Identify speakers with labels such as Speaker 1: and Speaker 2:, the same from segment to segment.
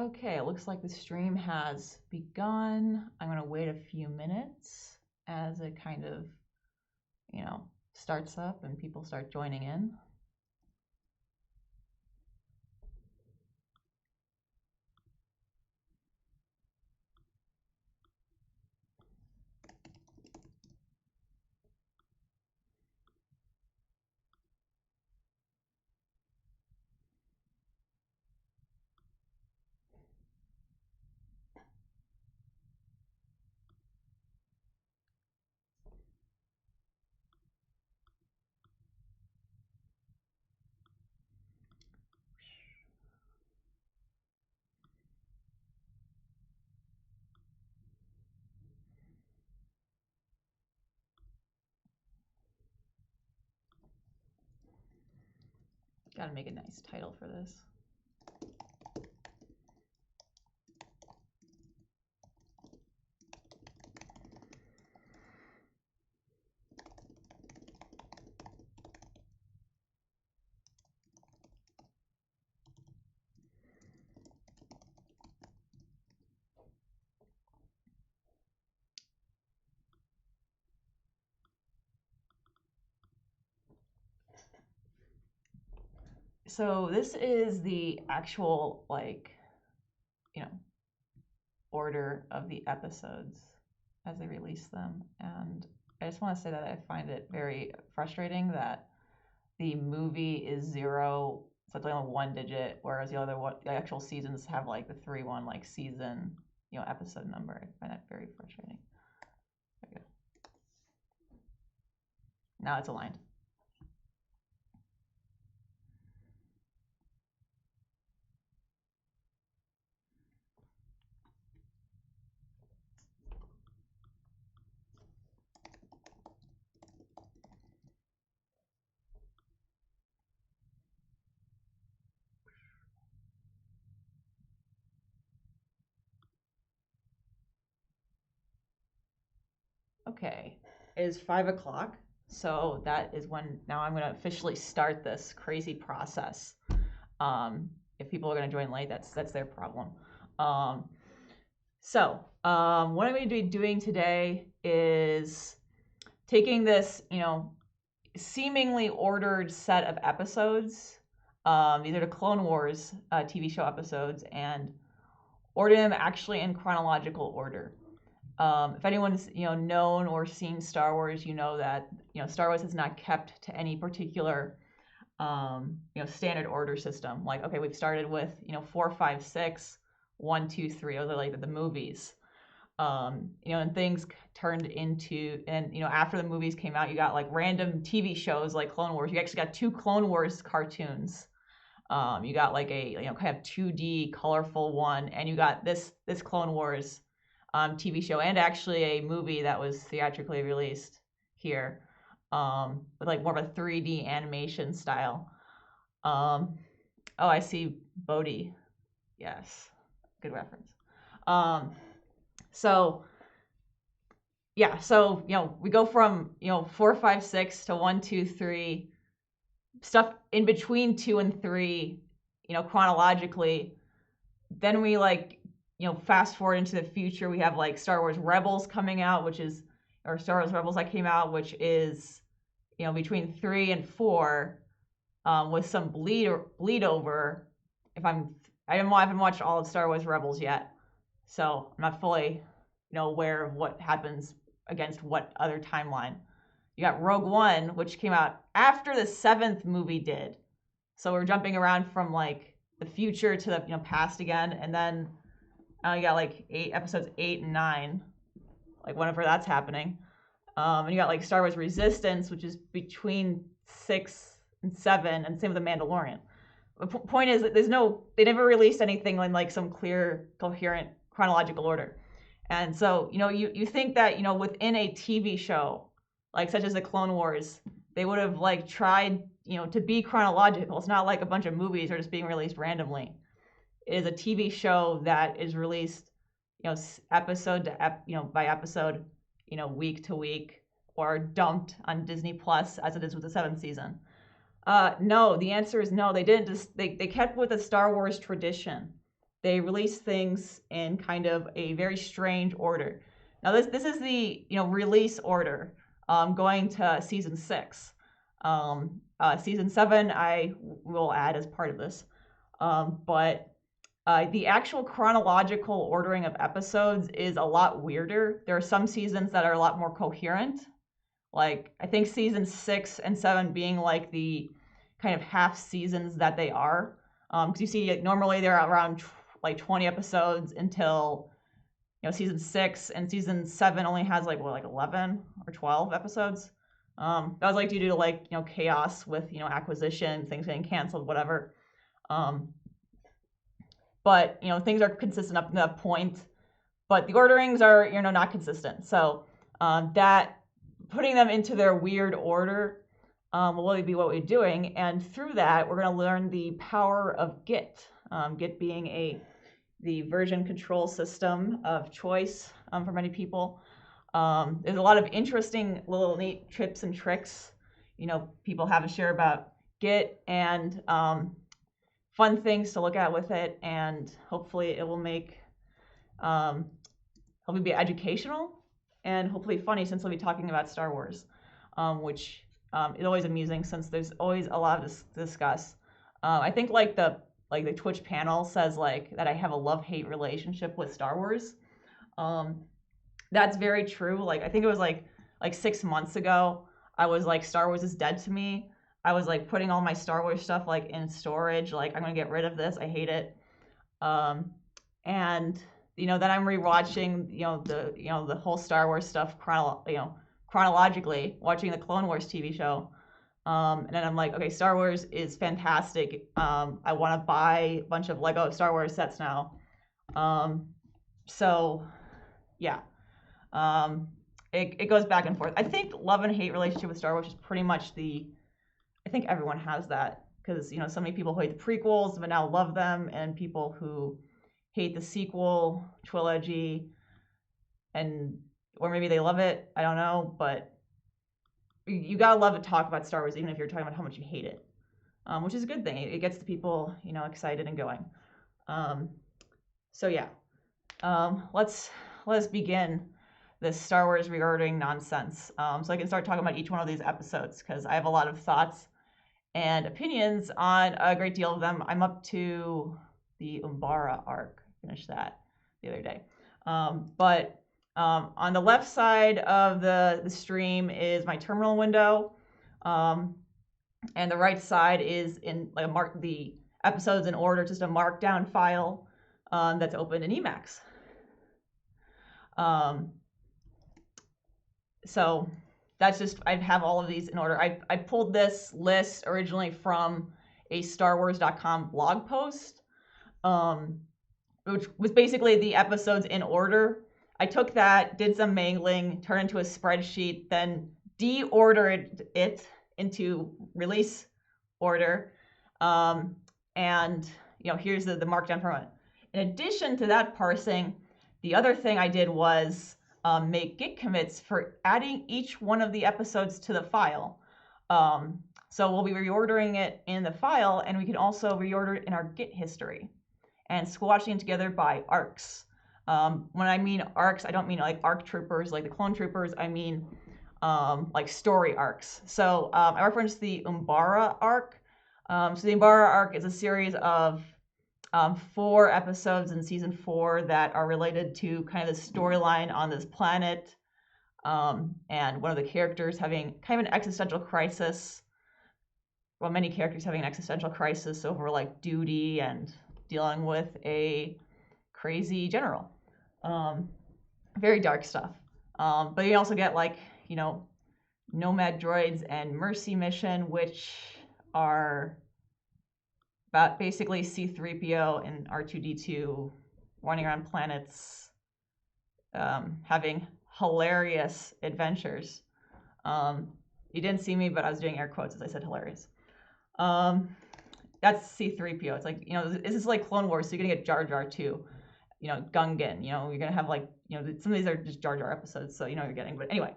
Speaker 1: Okay, it looks like the stream has begun. I'm going to wait a few minutes as it kind of, starts up and people start joining in. Got to make a nice title for this. So this is the actual, order of the episodes as they release them. And I just want to say that I find it very frustrating that the movie is 0, so it's only on 1 digit, whereas the actual seasons have like the 3-1 like season, episode number. I find that very frustrating. There we go. Now it's aligned. Okay, it is 5 o'clock, so that is when now I'm going to officially start this crazy process. If people are going to join late, that's their problem. What I'm going to be doing today is taking this, seemingly ordered set of episodes. These are the Clone Wars TV show episodes, and order them actually in chronological order. If anyone's known or seen Star Wars, you know that Star Wars has not kept to any particular standard order system. Like, okay, we've started with 4, 5, 6, 1, 2, 3. Those are like the movies. And things turned into, and after the movies came out, you got like random TV shows like Clone Wars. You actually got 2 Clone Wars cartoons. You got like a kind of 2D colorful one, and you got this Clone Wars TV show, and actually a movie that was theatrically released here, with like more of a 3D animation style. Oh, I see Bodhi. Yes, good reference. So we go from 4, 5, 6 to 1, 2, 3. Stuff in between 2 and 3, chronologically. Then we fast forward into the future. We have like Star Wars Rebels coming out, or Star Wars Rebels that came out, which is between 3 and 4, with some bleed over. I haven't watched all of Star Wars Rebels yet, so I'm not fully aware of what happens against what other timeline. You got Rogue One, which came out after the 7th movie did, so we're jumping around from like the future to the past again, and then you got like episodes 8 and 9, like whenever that's happening. And you got like Star Wars Resistance, which is between 6 and 7, and same with The Mandalorian. The point is that they never released anything in like some clear, coherent chronological order. And so, you think that, within a TV show, like such as the Clone Wars, they would have like tried, to be chronological. It's not like a bunch of movies are just being released randomly. It is a TV show that is released, episode to by episode, week to week, or dumped on Disney Plus as it is with the 7th season. No, the answer is no. They didn't. They kept with the Star Wars tradition they release things in kind of a very strange order. Now this is the release order going to season 6. Season 7 I will add as part of this, but the actual chronological ordering of episodes is a lot weirder. There are some seasons that are a lot more coherent, like I think season 6 and 7 being like the kind of half seasons that they are, because you see normally they're around like 20 episodes until season 6, and season 7 only has like 11 or 12 episodes. That was like due to like chaos with acquisition, things getting canceled, whatever. But things are consistent up to that point, but the orderings are not consistent. So that putting them into their weird order will really be what we're doing, and through that we're going to learn the power of Git. Git being the version control system of choice for many people. There's a lot of interesting little neat tips and tricks people have to share about Git, and fun things to look at with it, and hopefully it will make hopefully be educational and hopefully funny, since we'll be talking about Star Wars, which is always amusing since there's always a lot to discuss. I think like the Twitch panel says that I have a love-hate relationship with Star Wars. That's very true. I think it was like 6 months ago, I was like, Star Wars is dead to me. I was like putting all my Star Wars stuff in storage. I'm gonna get rid of this. I hate it. And then I'm rewatching the whole Star Wars stuff chronologically, watching the Clone Wars TV show. And then I'm like, okay, Star Wars is fantastic. I want to buy a bunch of Lego Star Wars sets now. So yeah, it goes back and forth. I think love and hate relationship with Star Wars is pretty much I think everyone has that, because so many people who hate the prequels but now love them, and people who hate the sequel trilogy, or maybe they love it, I don't know, but you gotta love to talk about Star Wars even if you're talking about how much you hate it, which is a good thing. It gets the people excited and going. So yeah, let's begin this Star Wars reordering nonsense, so I can start talking about each one of these episodes, because I have a lot of thoughts and opinions on a great deal of them. I'm up to the Umbara arc, finished that the other day. But on the left side of the stream is my terminal window, and the right side is in the episodes in order, just a markdown file that's open in Emacs. So that's just, I have all of these in order. I pulled this list originally from a StarWars.com blog post, which was basically the episodes in order. I took that, did some mangling, turned into a spreadsheet, then deordered it into release order, and here's the markdown from it. In addition to that parsing, the other thing I did was make Git commits for adding each one of the episodes to the file. So we'll be reordering it in the file, and we can also reorder it in our Git history and squashing it together by arcs. When I mean arcs, I don't mean like ARC troopers, like the clone troopers. I mean like story arcs. So I referenced the Umbara arc. So the Umbara arc is a series of 4 episodes in season 4 that are related to kind of the storyline on this planet, and one of the characters having kind of an existential crisis. Well, many characters having an existential crisis over duty and dealing with a crazy general. Very dark stuff. But you also get Nomad Droids and Mercy Mission, which are about basically C-3PO and R2-D2 running around planets, having hilarious adventures. You didn't see me, but I was doing air quotes as I said hilarious. That's C-3PO. It's this is like Clone Wars, so you're gonna get Jar Jar too. Gungan. You're gonna have some of these are just Jar Jar episodes, so you're getting. But anyway,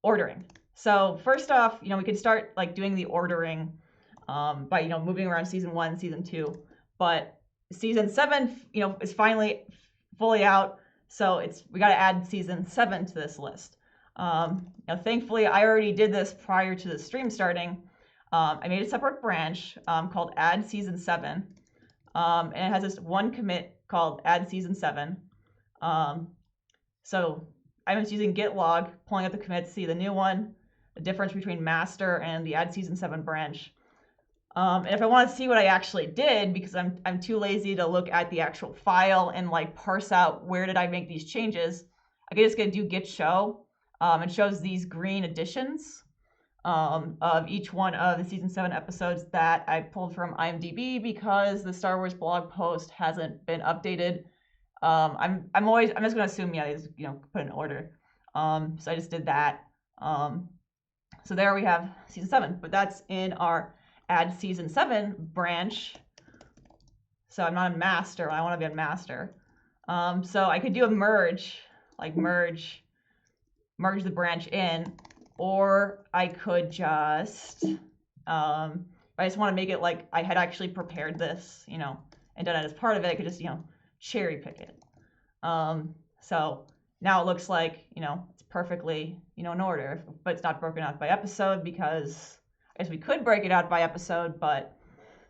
Speaker 1: ordering. So first off, we can start doing the ordering by moving around season 1, season 2. But season 7, is finally fully out. So we got to add season 7 to this list. Thankfully, I already did this prior to the stream starting. I made a separate branch called Add Season 7. And it has this one commit called Add Season 7. So I was using git log, pulling up the commits, see the new one, the difference between master and the Add Season 7 branch. And if I want to see what I actually did, because I'm too lazy to look at the actual file and like parse out where did I make these changes, I can just do git show. It shows these green additions of each one of the season 7 episodes that I pulled from IMDb because the Star Wars blog post hasn't been updated. I'm just gonna assume they just put in order. So I just did that. So there we have season 7, but that's in our Add Season 7 branch. So I'm not a master. I want to be a master. So I could do a merge, like merge the branch in, or I could just, if I just want to make it like I had actually prepared this, and done it as part of it, I could just, cherry pick it. So now it looks like, it's perfectly, in order, but it's not broken out by episode because I guess we could break it out by episode, but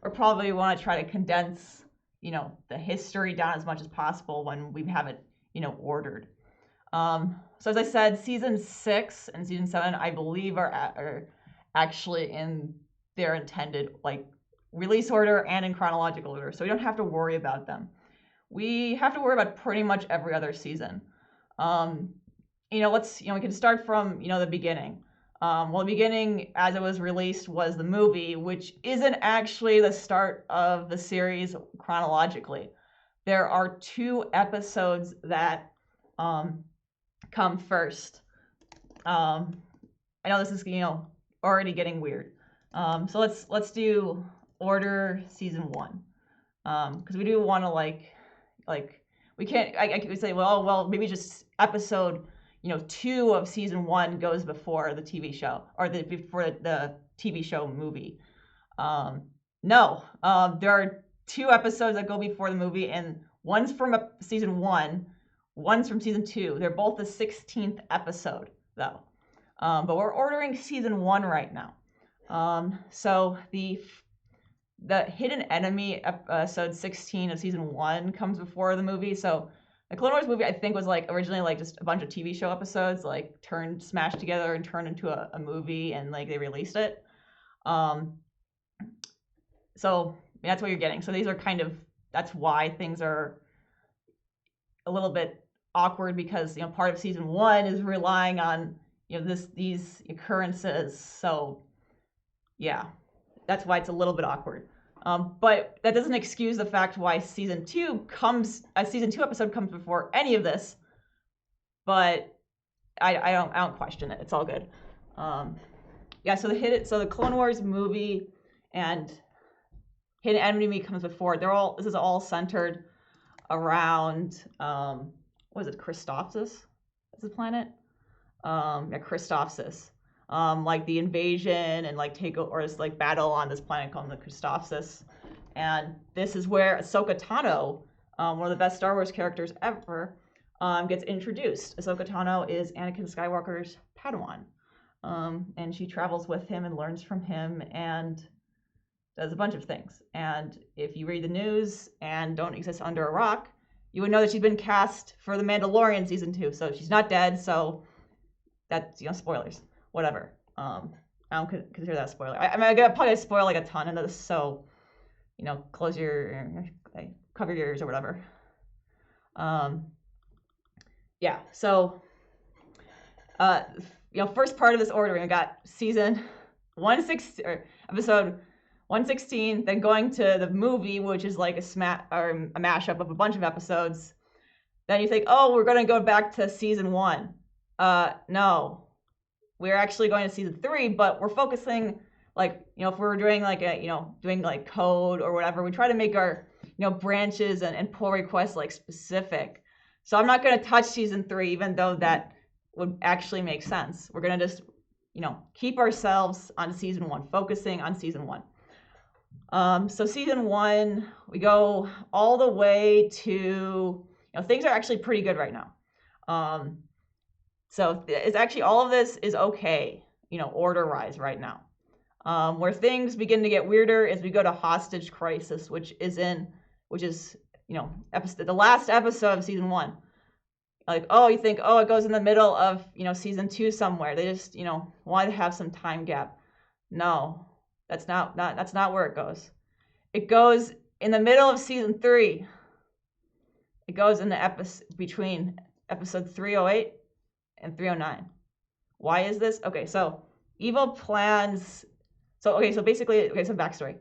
Speaker 1: we probably want to try to condense, the history down as much as possible when we have it, ordered. So as I said, season 6 and season 7, I believe are actually in their intended like release order and in chronological order, so we don't have to worry about them. We have to worry about pretty much every other season. We can start from, the beginning. The beginning, as it was released, was the movie, which isn't actually the start of the series chronologically. There are 2 episodes that come first. I know this is, already getting weird. So let's do order season 1, because we do want to like we can't. I could say, well, maybe just episode 2 of season 1 goes before the TV show or before the TV show movie. No, there are 2 episodes that go before the movie, and one's from season 1, one's from season 2. They're both the 16th episode though, but we're ordering season 1 right now. So the Hidden Enemy episode 16 of season 1 comes before the movie. So the Clone Wars movie, I think, was like originally like just a bunch of TV show episodes like smashed together and turned into a movie, and like they released it. So that's what you're getting. So these are that's why things are a little bit awkward, because part of season 1 is relying on these occurrences. So yeah, that's why it's a little bit awkward. But that doesn't excuse the fact why season 2 episode comes before any of this. But I don't question it. It's all good. So the Clone Wars movie and Hidden Enemy comes before. This is all centered around what is it, Christophsis? Is the planet? Christophsis. Like the invasion and like battle on this planet called the Christophsis. And this is where Ahsoka Tano, one of the best Star Wars characters ever, gets introduced. Ahsoka Tano is Anakin Skywalker's Padawan. And she travels with him and learns from him and does a bunch of things. And if you read the news and don't exist under a rock, you would know that she's been cast for The Mandalorian season 2. So she's not dead, so that's, spoilers. Whatever. I don't consider that a spoiler. I'm gonna probably spoil like a ton of this, so cover your ears or whatever. So first part of this ordering, I got season 116 or episode 116, then going to the movie, which is like a mashup of a bunch of episodes. Then you think, oh, we're gonna go back to season 1. No. We're actually going to season 3, but we're focusing if we're doing doing like code or whatever, we try to make our, branches and pull requests like specific. So I'm not going to touch season 3, even though that would actually make sense. We're going to just, keep ourselves on season 1, focusing on season 1. So season 1, we go all the way to, things are actually pretty good right now. So it's actually, all of this is okay, order-wise right now. Where things begin to get weirder is we go to Hostage Crisis, which is, the last episode of season 1. Like, you think, it goes in the middle of, season 2 somewhere. They just, want to have some time gap. No, that's not where it goes. It goes in the middle of season 3. It goes in the between episode 308 and 309. Why is this? Okay, so evil plans. So basically, some backstory.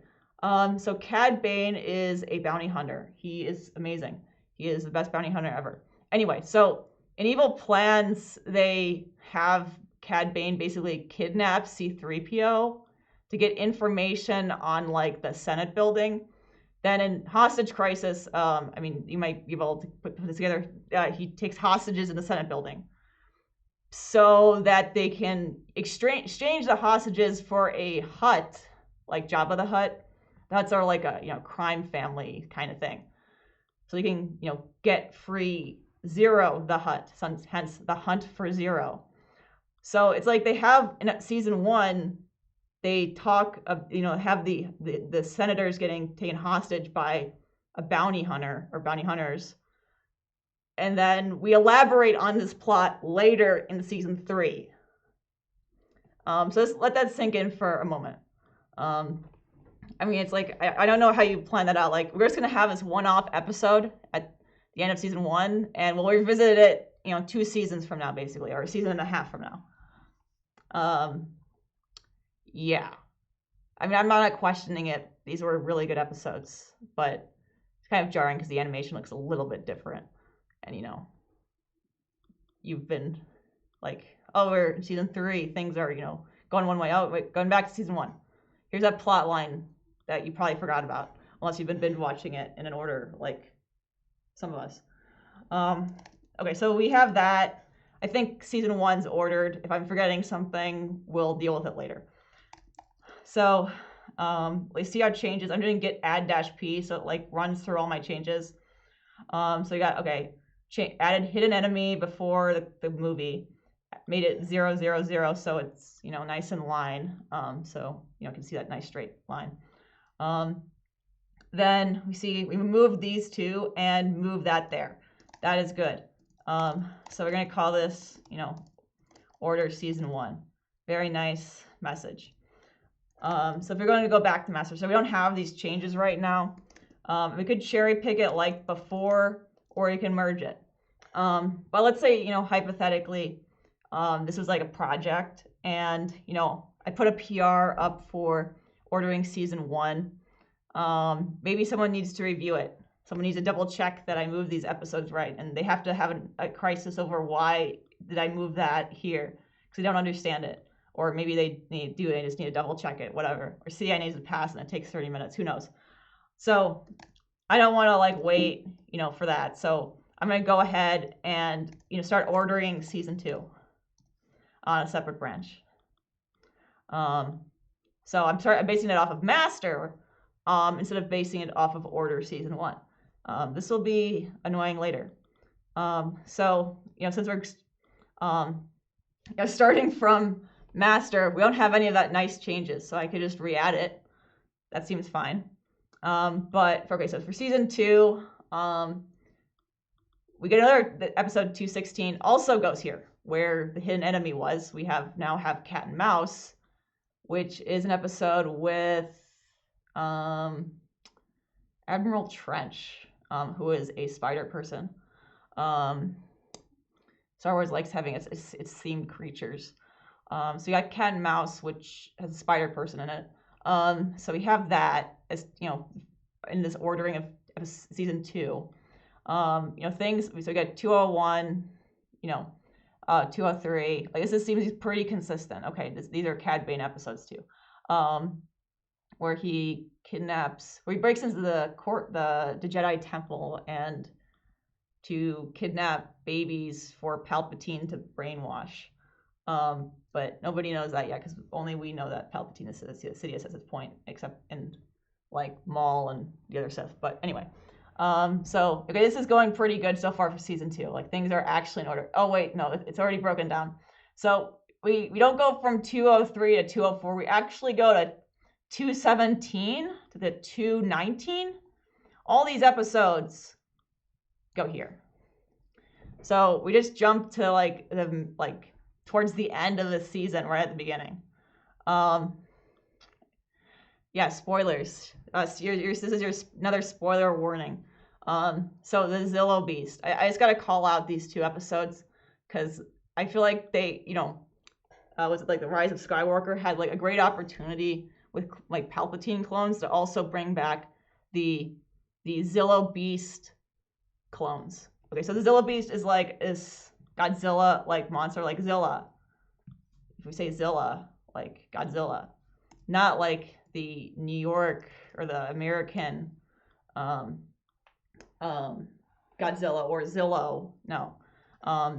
Speaker 1: So Cad Bane is a bounty hunter. He is amazing. He is the best bounty hunter ever. Anyway, so in evil plans, they have Cad Bane basically kidnap C-3PO to get information on like the Senate building. Then in Hostage Crisis, you might be able to put this together. He takes hostages in the Senate building so that they can exchange the hostages for a hut, like Jabba the Hutt. The Hutts are like a crime family kind of thing. So you can get free Zero the Hutt, hence the hunt for Zero. So it's like they have in season 1. They talk of, have the senators getting taken hostage by a bounty hunter or bounty hunters. And then we elaborate on this plot later in season 3. So let's let that sink in for a moment. It's like, I don't know how you plan that out. Like, we're just going to have this one-off episode at the end of season 1, and we'll revisit it, 2 seasons from now, basically, or a season and a half from now. Yeah. I'm not questioning it. These were really good episodes, but it's kind of jarring because the animation looks a little bit different. And, you've been like, we're in season 3. Things are, going one way. Going back to season 1. Here's that plot line that you probably forgot about, unless you've been binge watching it in an order like some of us. Okay, so we have that. I think season 1's ordered. If I'm forgetting something, we'll deal with it later. So let's see our changes. I'm doing git add-p, so it like runs through all my changes. So we got, added hidden enemy before the movie, made it 0, 0, 0, so it's nice in line. So you can see that nice straight line. Then we moved these 2 and moved that there. That is good. So we're gonna call this order season 1. Very nice message. So if you're going to go back to master, so we don't have these changes right now. We could cherry pick it like before, or you can merge it. But let's say, hypothetically, this was like a project, and, I put a PR up for ordering season 1. Maybe someone needs to review it. Someone needs to double check that I moved these episodes right, and they have to have a crisis over why did I move that here, because they don't understand it. Or maybe they just need to double check it, whatever. Or CI needs to pass and it takes 30 minutes, who knows. So I don't want to wait, for that. So I'm going to go ahead and, start ordering season 2 on a separate branch. So I'm basing it off of master instead of basing it off of order season 1. This will be annoying later. So, since we're starting from master, we don't have any of that nice changes, so I could just re-add it. That seems fine. But for season 2, we get another episode 216 also goes here where the hidden enemy was. We now have Cat and Mouse, which is an episode with Admiral Trench, who is a spider person. Star Wars likes having its themed creatures. So you got Cat and Mouse, which has a spider person in it. So we have that as in this ordering of season 2. Things. So we got 201, 203. Like this seems pretty consistent. Okay, these are Cad Bane episodes too, where he breaks into the Jedi temple and to kidnap babies for Palpatine to brainwash. But nobody knows that yet because only we know that Palpatine is Sidious at this point, except in like Maul and the other Sith. But anyway, so okay, this is going pretty good so far for season 2. Like things are actually in order. Oh wait, no, it's already broken down. So we don't go from 203 to 204. We actually go to 217 to the 219. All these episodes go here. So we just jumped to like towards the end of the season, right at the beginning. Yeah, spoilers. This is another spoiler warning. So the Zillo Beast. I just gotta call out these 2 episodes because I feel like they, was it like the Rise of Skywalker had like a great opportunity with like Palpatine clones to also bring back the Zillo Beast clones. Okay, so the Zillo Beast is Godzilla like monster like Zilla. If we say Zilla, like Godzilla, not like the New York or the American Godzilla or Zillo. No,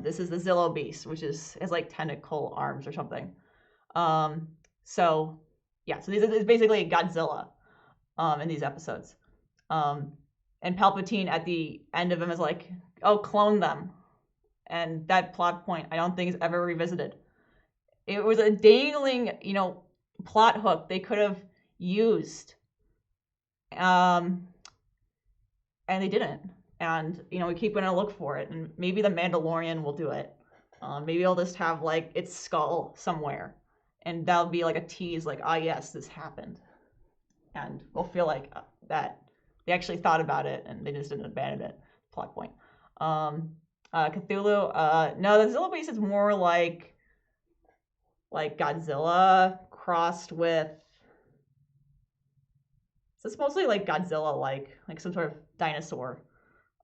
Speaker 1: this is the Zillo Beast, which has like tentacle arms or something. So yeah, so this is basically Godzilla in these episodes. And Palpatine at the end of them is like, oh, clone them. And that plot point I don't think is ever revisited. It was a dangling, plot hook they could have used. And they didn't. And, we keep going to look for it. And maybe the Mandalorian will do it. Maybe it'll just have, like, its skull somewhere. And that'll be, like, a tease, like, ah, yes, this happened. And we'll feel like that they actually thought about it and they just didn't abandon it. Plot point. Cthulhu. No, the Zillo Beast is more like Godzilla crossed with. So it's mostly like Godzilla, like some sort of dinosaur,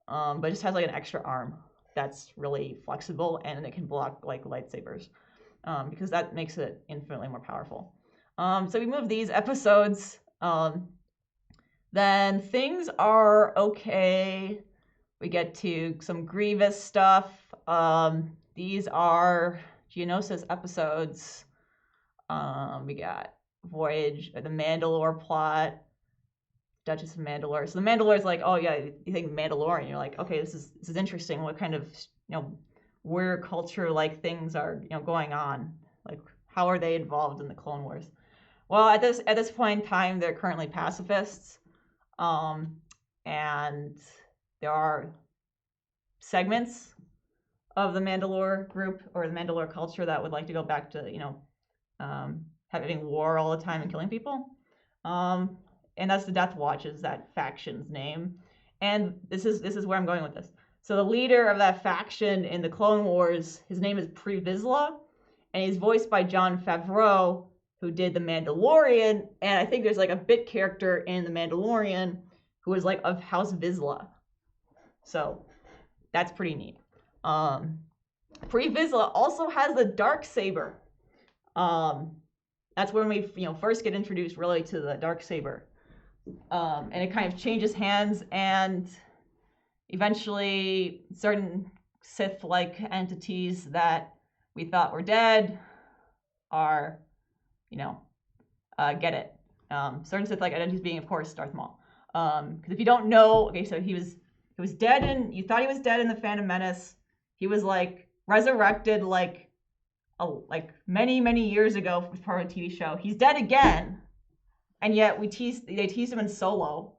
Speaker 1: but it just has like an extra arm that's really flexible and it can block like lightsabers, because that makes it infinitely more powerful. So we move these episodes. Then things are okay. We get to some Grievous stuff. These are Geonosis episodes. We got Voyage, the Mandalore plot, Duchess of Mandalore. So the Mandalore is like, oh yeah, you think Mandalorian, you're like, okay, this is interesting. What kind of weird culture like things are going on? Like how are they involved in the Clone Wars? Well, at this point in time, they're currently pacifists, and there are segments of the Mandalore group or the Mandalore culture that would like to go back to having war all the time and killing people. And that's the Death Watch is that faction's name. And this is where I'm going with this. So the leader of that faction in the Clone Wars, his name is Pre Vizsla, and he's voiced by Jon Favreau, who did The Mandalorian. And I think there's like a bit character in The Mandalorian who is like of House Vizsla. So that's pretty neat. Pre Vizsla also has the Darksaber. That's when we first get introduced really to the Darksaber. And it kind of changes hands, and eventually certain Sith-like entities that we thought were dead are, get it. Certain Sith-like entities being, of course, Darth Maul. Because if you don't know, okay, so he was dead, and you thought he was dead in the Phantom Menace. He was like resurrected like many years ago as part of a TV show. He's dead again. And yet they teased him in Solo.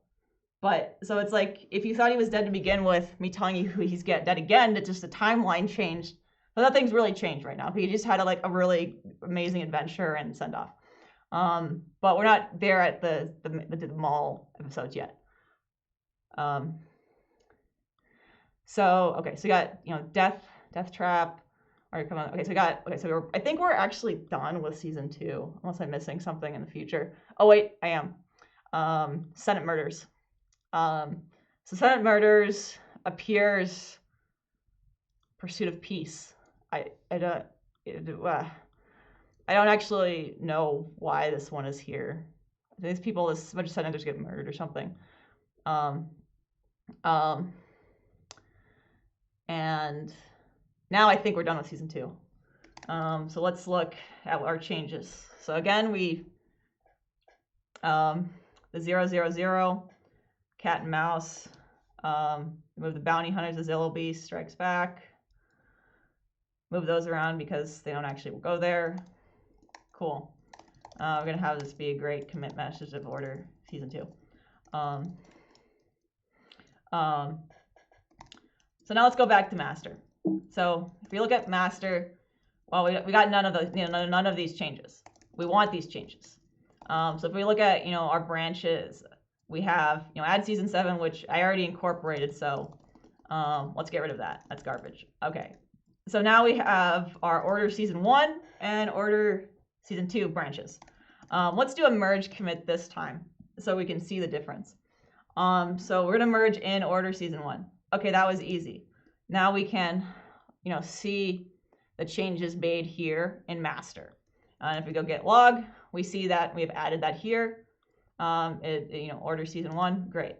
Speaker 1: But so it's like if you thought he was dead to begin with, me telling you he's dead again, that just the timeline changed. But nothing's really changed right now. He just had a really amazing adventure and send off. But we're not there at the Maul episodes yet. So okay, so we got Death Trap. All right, come on. Okay, so I think we're actually done with season 2, unless I'm missing something in the future. Oh wait, I am. Senate Murders. So Senate Murders appears Pursuit of Peace. I don't actually know why this one is here. These people, a bunch of senators get murdered or something. And now I think we're done with season 2. So let's look at our changes. So again, we the 000, cat and mouse. Move the bounty hunters, the Zillow Beast strikes back. Move those around because they don't actually go there. Cool. We're going to have this be a great commit message of order season 2. So now let's go back to master. So if you look at master, well, we got none of these changes. We want these changes. So if we look at our branches, we have add season 7, which I already incorporated. So let's get rid of that. That's garbage. Okay. So now we have our order season 1 and order season 2 branches. Let's do a merge commit this time so we can see the difference. So we're gonna merge in order season 1. Okay, that was easy. Now we can, see the changes made here in master. And if we go get log, we see that we've added that here. Order season 1, great.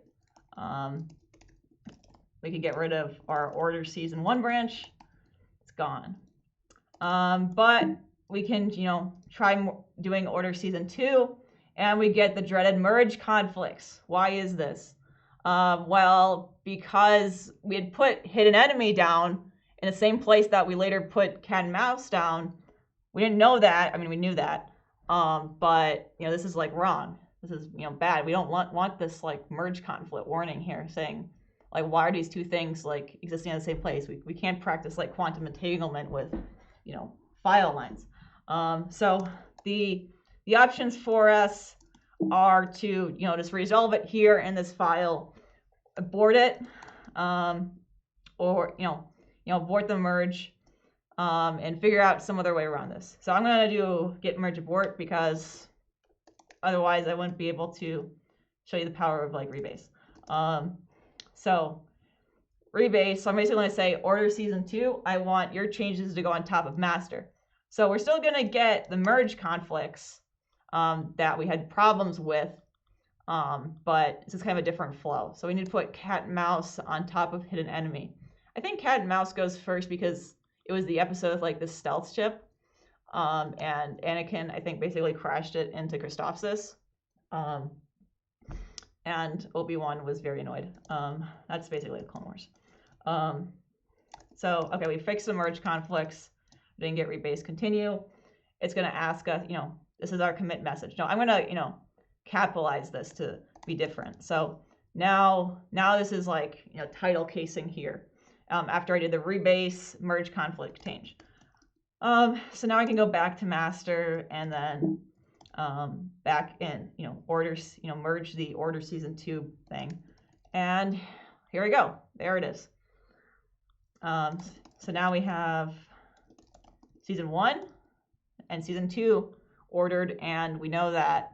Speaker 1: We can get rid of our order season 1 branch. It's gone. But we can, try doing order season 2, and we get the dreaded merge conflicts. Why is this? Well, because we had put hidden enemy down in the same place that we later put cat and mouse down. We didn't know that. I mean, we knew that. But this is like wrong. This is bad. We don't want this like merge conflict warning here saying like, why are these two things like existing in the same place? We can't practice like quantum entanglement with file lines. So the options for us are to just resolve it here in this file, abort it, or abort the merge, and figure out some other way around this. So I'm gonna do git merge abort because otherwise I wouldn't be able to show you the power of like rebase. So rebase. So I'm basically going to say order season 2. I want your changes to go on top of master. So we're still going to get the merge conflicts that we had problems with, but this is kind of a different flow. So we need to put cat and mouse on top of hidden enemy. I think cat and mouse goes first because it was the episode with like the stealth ship, and Anakin I think basically crashed it into Christophsis, and Obi-Wan was very annoyed. That's basically the Clone Wars. So okay, we fixed the merge conflicts. Didn't get rebase continue. It's going to ask us, this is our commit message. No, I'm going to, capitalize this to be different. So now this is like, title casing here. After I did the rebase merge conflict change. So now I can go back to master and then back in, orders, merge the order season 2 thing. And here we go. There it is. So now we have season 1 and season 2 ordered, and we know that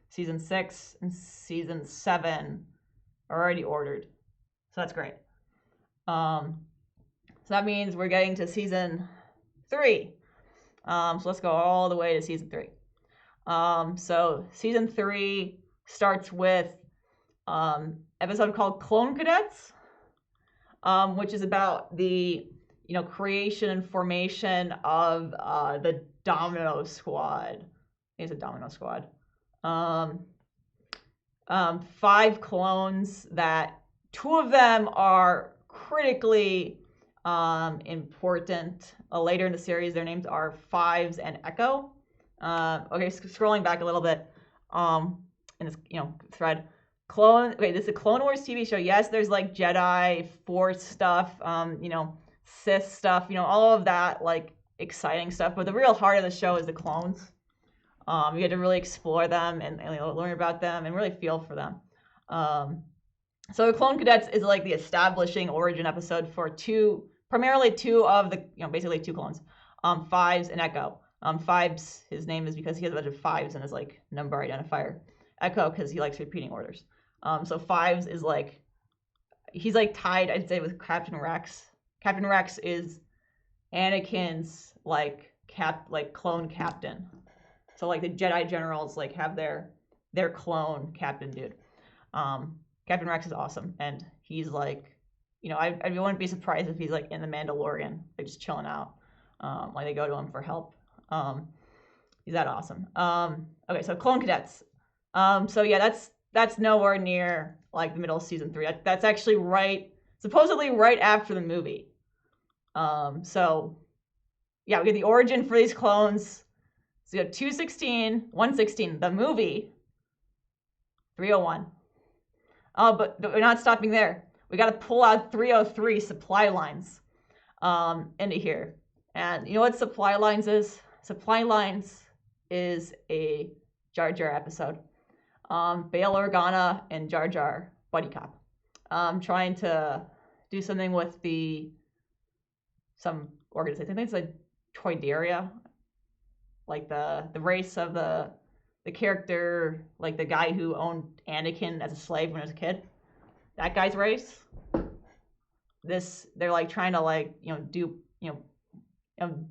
Speaker 1: season 6 and season 7 are already ordered. So that's great. So that means we're getting to season 3. So let's go all the way to season 3. So season 3 starts with episode called Clone Cadets, which is about the creation and formation of the Domino Squad. It's a Domino Squad. 5 clones that 2 of them are critically important. Later in the series, their names are Fives and Echo. Okay, scrolling back a little bit in this thread. Okay, this is a Clone Wars TV show. Yes, there's like Jedi, Force stuff, Sith stuff, all of that like exciting stuff. But the real heart of the show is the clones. You get to really explore them and learn about them and really feel for them. So the Clone Cadets is like the establishing origin episode for primarily two of the, basically 2 clones, Fives and Echo. Fives, his name is because he has a bunch of 5s in his like number identifier. Echo because he likes repeating orders. So Fives is like, he's like tied, I'd say, with Captain Rex. Captain Rex is Anakin's like clone captain. So like the Jedi generals like have their clone captain dude. Captain Rex is awesome, and he's like, I wouldn't be surprised if he's like in the Mandalorian, like just chilling out. Like they go to him for help. He's that awesome. Okay, so Clone Cadets. So yeah, that's nowhere near like the middle of season 3. That's actually supposedly right after the movie. So yeah, we get the origin for these clones. So we got 216, 116, the movie, 301. But we're not stopping there. We got to pull out 303 supply lines into here. And you know what supply lines is? Supply lines is a Jar Jar episode. Bail Organa and Jar Jar buddy cop. Trying to do something with some organization. I think it's a Toydaria, like the race of the character, like the guy who owned Anakin as a slave when he was a kid. That guy's race. They're like trying to like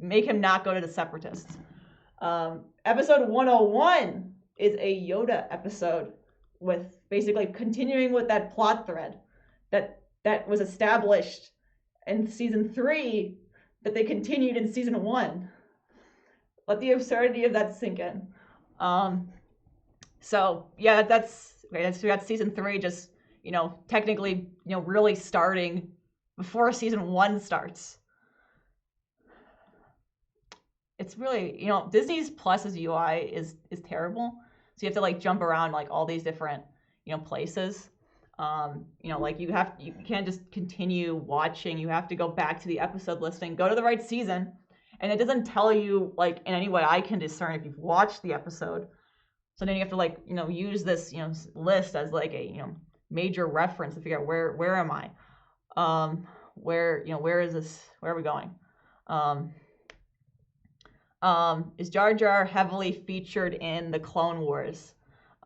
Speaker 1: make him not go to the Separatists. Episode 101 is a Yoda episode with basically continuing with that plot thread that was established in season 3 that they continued in season 1. Let the absurdity of that sink in. So yeah, we got season 3 just technically really starting before season 1 starts. It's really Disney's Plus's UI is terrible, so you have to like jump around like all these different places. Like you can't just continue watching. You have to go back to the episode listing, go to the right season, and it doesn't tell you like in any way I can discern if you've watched the episode. So then you have to like use this list as like a major reference to figure out where am I, where is this, where are we going? Is Jar Jar heavily featured in the Clone Wars?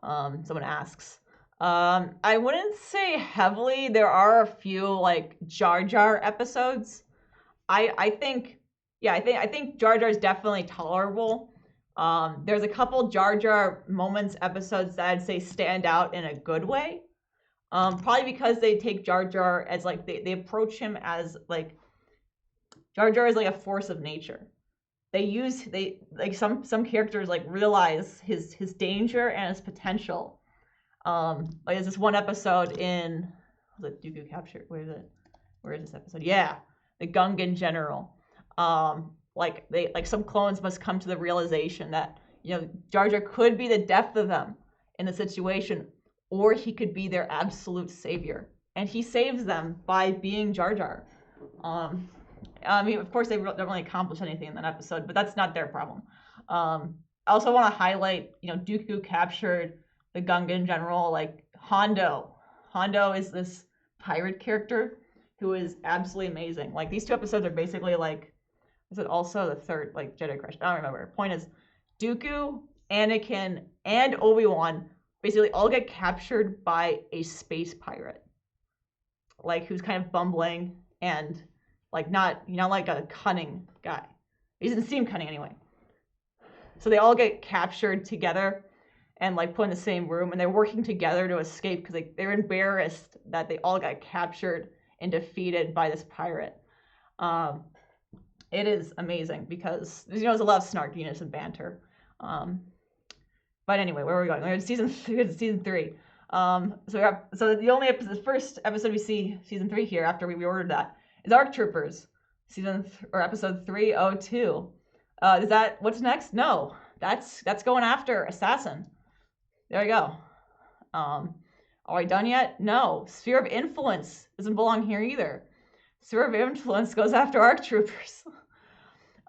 Speaker 1: Someone asks. I wouldn't say heavily. There are a few like Jar Jar episodes. I think Jar Jar is definitely tolerable. There's a couple Jar Jar moments episodes that I'd say stand out in a good way. Probably because they take Jar Jar as like they approach him as like Jar Jar is like a force of nature. Some characters like realize his danger and his potential. Like there's this one episode in was it Dooku Capture? Where is this episode? Yeah, the Gungan General. Like some clones must come to the realization that Jar Jar could be the death of them in the situation, or he could be their absolute savior, and he saves them by being Jar Jar. I mean, of course, they don't really accomplish anything in that episode, but that's not their problem. I also want to highlight, Dooku captured the Gungan general, like Hondo. Hondo is this pirate character who is absolutely amazing. Like these 2 episodes are basically like, is it also the third like Jedi Crash? I don't remember. Point is, Dooku, Anakin, and Obi-Wan basically all get captured by a space pirate, like who's kind of bumbling and like not like a cunning guy. He doesn't seem cunning anyway. So they all get captured together and like put in the same room, and they're working together to escape because they're embarrassed that they all got captured and defeated by this pirate. It is amazing because there's a lot of snarkiness and banter. But anyway, where are we going? We're in season 3. So the first episode we see season 3 here after we reordered that is ARC Troopers, episode 302. Is that what's next? No, that's going after Assassin. There we go. Are we done yet? No. Sphere of Influence doesn't belong here either. Sphere of Influence goes after ARC Troopers.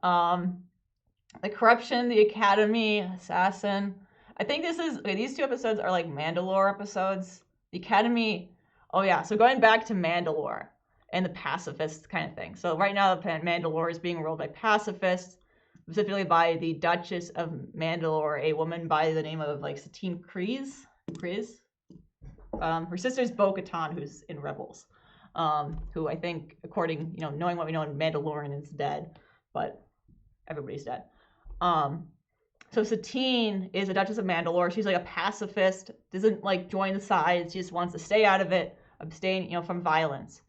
Speaker 1: The Corruption, the Academy, Assassin. I think these 2 episodes are like Mandalore episodes. The Academy, oh yeah, so going back to Mandalore and the pacifist kind of thing. So right now, Mandalore is being ruled by pacifists, specifically by the Duchess of Mandalore, a woman by the name of like Satine Kryze. Her sister's Bo-Katan, who's in Rebels, who I think, according knowing what we know in Mandalorian, is dead, but everybody's dead. So Satine is a Duchess of Mandalore. She's like a pacifist, doesn't like join the sides. She just wants to stay out of it, abstain, from violence.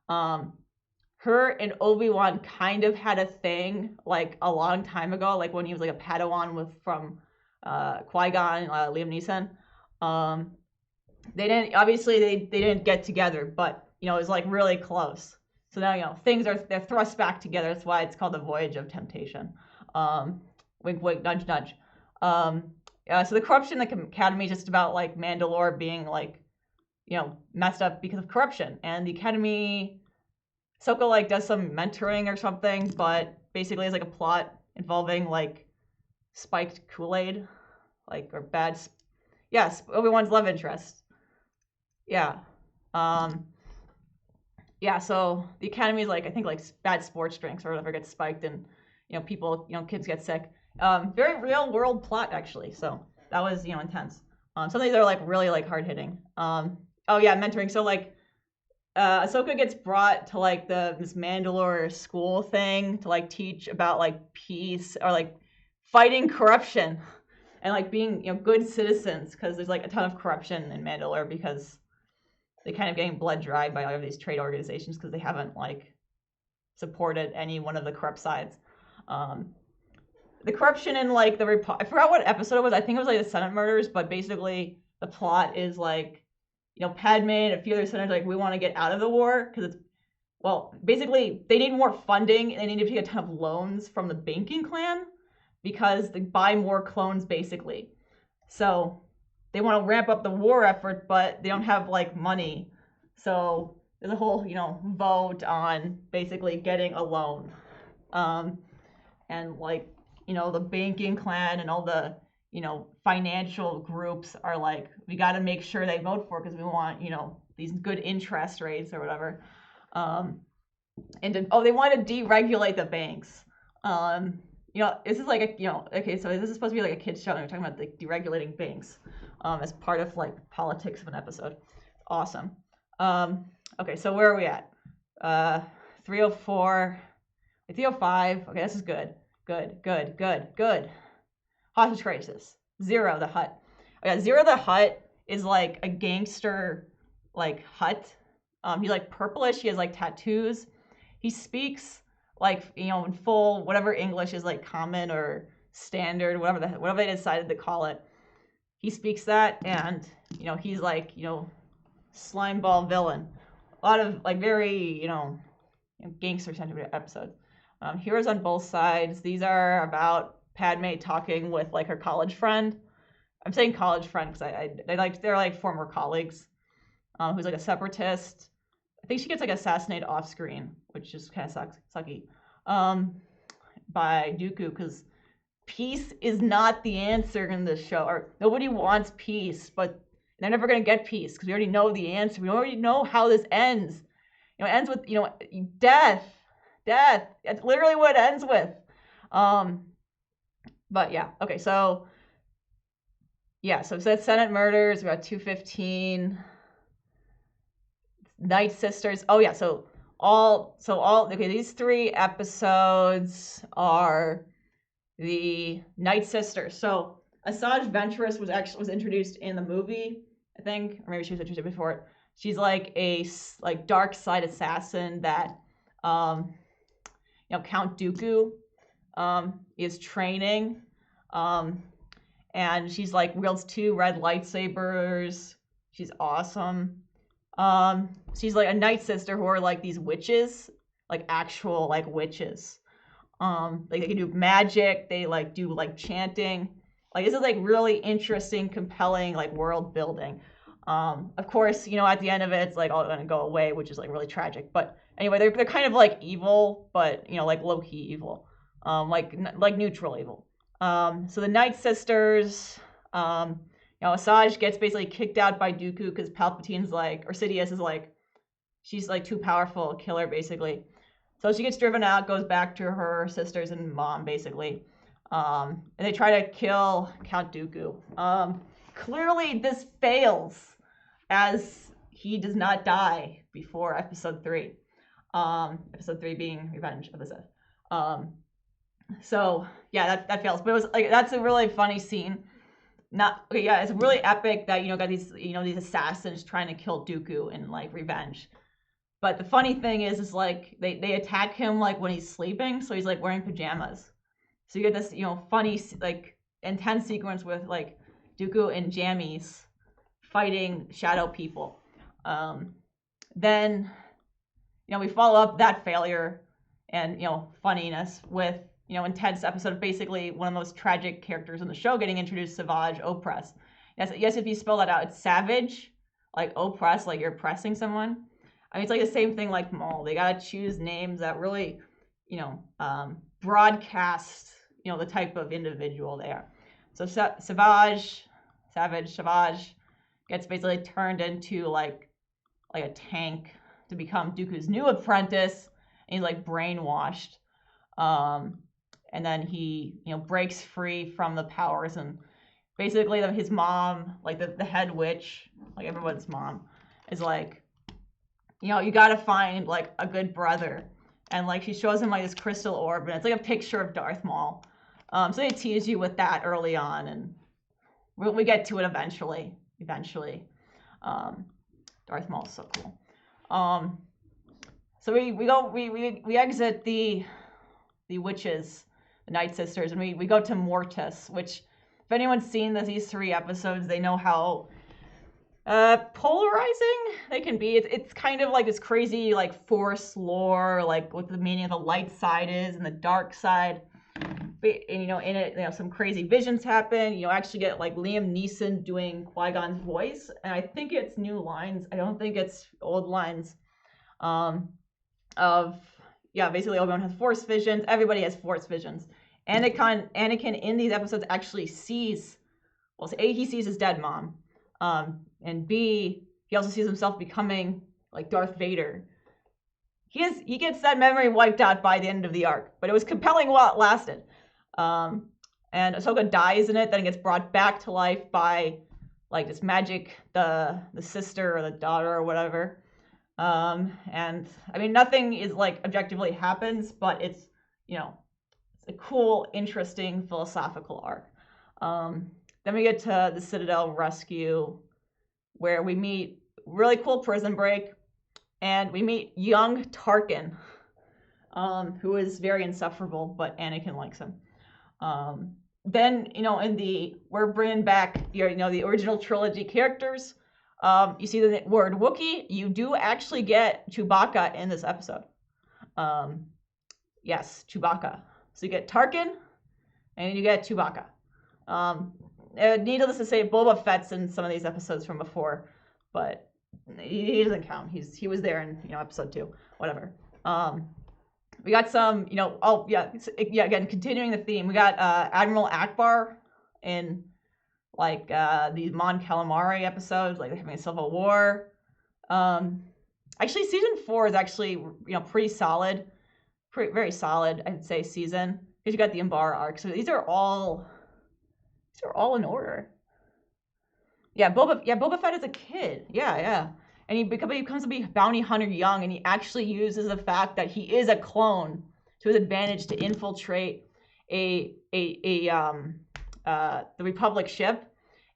Speaker 1: Her and Obi-Wan kind of had a thing like a long time ago, like when he was like a Padawan from Qui-Gon, Liam Neeson. they didn't get together, but it was like really close. So now things they're thrust back together. That's why it's called the Voyage of Temptation. Wink, wink, nudge, nudge. So the corruption in the academy is just about like Mandalore being like messed up because of corruption, and the academy, Ahsoka like does some mentoring or something, but basically it's like a plot involving like spiked Kool-Aid, like, or bad. Yes, Obi-Wan's love interest. Yeah. Yeah, so the academy is like, I think like bad sports drinks or whatever gets spiked, and people, kids get sick. Very real world plot actually. So that was intense. Some of these are like really like hard hitting. Oh yeah, mentoring. So like Ahsoka gets brought to like this Mandalore school thing to like teach about like peace or like fighting corruption and like being good citizens, because there's like a ton of corruption in Mandalore because they kind of getting blood dried by all of these trade organizations because they haven't like supported any one of the corrupt sides. The corruption in like I forgot what episode it was. I think it was like the Senate murders, but basically the plot is like Padme and a few other senators like, we want to get out of the war because basically they need more funding and they need to take a ton of loans from the banking clan because they buy more clones basically. So they want to ramp up the war effort, but they don't have like money. So there's a whole vote on basically getting a loan, and like the banking clan and all the financial groups are like, we got to make sure they vote for it because we want these good interest rates or whatever. They want to deregulate the banks. This is like okay, so this is supposed to be like a kid's show, and we're talking about like deregulating banks as part of like politics of an episode. Awesome. Okay, so where are we at? 304, 305. Okay, this is good. Good. Hostage crisis. Zero the Hutt. Okay, Zero the Hutt is like a gangster like Hutt. He's like purplish. He has like tattoos. He speaks like in full whatever English is like common or standard, whatever they decided to call it. He speaks that, and he's like slimeball villain. A lot of like very gangster centered episodes. Heroes on both sides. These are about Padme talking with like her college friend. I'm saying college friend because they're like former colleagues. Who's like a separatist. I think she gets like assassinated off screen, which just kind of sucky. By Dooku, because peace is not the answer in this show. Or nobody wants peace, but they're never gonna get peace because we already know the answer. We already know how this ends. It ends with death. That's literally what it ends with. But yeah, okay, so yeah, so that's Senate murders. We got 215. Nightsisters. Oh yeah, okay, these 3 episodes are the Nightsisters. So Asajj Ventress was introduced in the movie, I think, or maybe she was introduced before it. She's like a dark side assassin that Count Dooku is training, and she's like wields 2 red lightsabers. She's awesome. She's like a night sister who are like these witches, like actual like witches. Like they can do magic, they like do like chanting. Like this is like really interesting, compelling like world building. Of course, at the end of it, it's like all gonna go away, which is like really tragic. But anyway, they're kind of like evil, but like low key evil, like neutral evil. So the Nightsisters, Asajj gets basically kicked out by Dooku because Palpatine's like, or Sidious is like, she's like too powerful, kill her basically. So she gets driven out, goes back to her sisters and mom basically, and they try to kill Count Dooku. Clearly this fails, as he does not die before episode 3. Episode 3 being Revenge of the Sith. So yeah, that fails. But it was like, that's a really funny scene. It's really epic that got these these assassins trying to kill Dooku in like revenge. But the funny thing is like they attack him like when he's sleeping, so he's like wearing pajamas. So you get this funny like intense sequence with like Dooku in jammies fighting shadow people. Then, we follow up that failure and, funniness with, intense episode of basically one of the most tragic characters in the show getting introduced, Savage Opress. Yes, if you spell that out, it's savage, like oppress, like you're oppressing someone. I mean, it's like the same thing like Maul. They gotta choose names that really, broadcast, the type of individual they are. So Savage gets basically turned into like a tank to become Dooku's new apprentice, and he's like brainwashed. And then he, breaks free from the powers, and basically his mom, like the head witch, like everyone's mom, is like, you gotta find like a good brother. And like she shows him like this crystal orb, and it's like a picture of Darth Maul. So they tease you with that early on, and we get to it eventually. Darth Maul's so cool. So we exit the witches, the Nightsisters, and we go to Mortis, which, if anyone's seen these 3 episodes, they know how polarizing they can be. It's kind of like this crazy like Force lore, like what the meaning of the light side is and the dark side. And in it, some crazy visions happen. You actually get like Liam Neeson doing Qui-Gon's voice, and I think it's new lines. I don't think it's old lines. Basically Obi-Wan has Force visions. Everybody has Force visions. Anakin in these episodes actually sees, well, A, he sees his dead mom, and B, he also sees himself becoming like Darth Vader. He gets that memory wiped out by the end of the arc, but it was compelling while it lasted. And Ahsoka dies in it, then gets brought back to life by like this magic, the sister or the daughter or whatever. And I mean, nothing is like objectively happens, but it's, it's a cool, interesting philosophical arc. Then we get to the Citadel Rescue, where we meet really cool prison break, and we meet young Tarkin, who is very insufferable, but Anakin likes him. Then, we're bringing back the original trilogy characters. You see the word Wookiee. You do actually get Chewbacca in this episode. Yes, Chewbacca. So you get Tarkin, and you get Chewbacca. Needless to say, Boba Fett's in some of these episodes from before, but he doesn't count. He was there in episode 2, whatever. We got some, again, continuing the theme. We got Admiral Ackbar in like these Mon Calamari episodes, like they're having a civil war. Actually, season 4 is actually pretty solid, very solid, I'd say, season, because you got the Umbara arc. So these are all in order. Boba Fett is a kid. Yeah. And he becomes a bounty hunter young, and he actually uses the fact that he is a clone to his advantage to infiltrate the Republic ship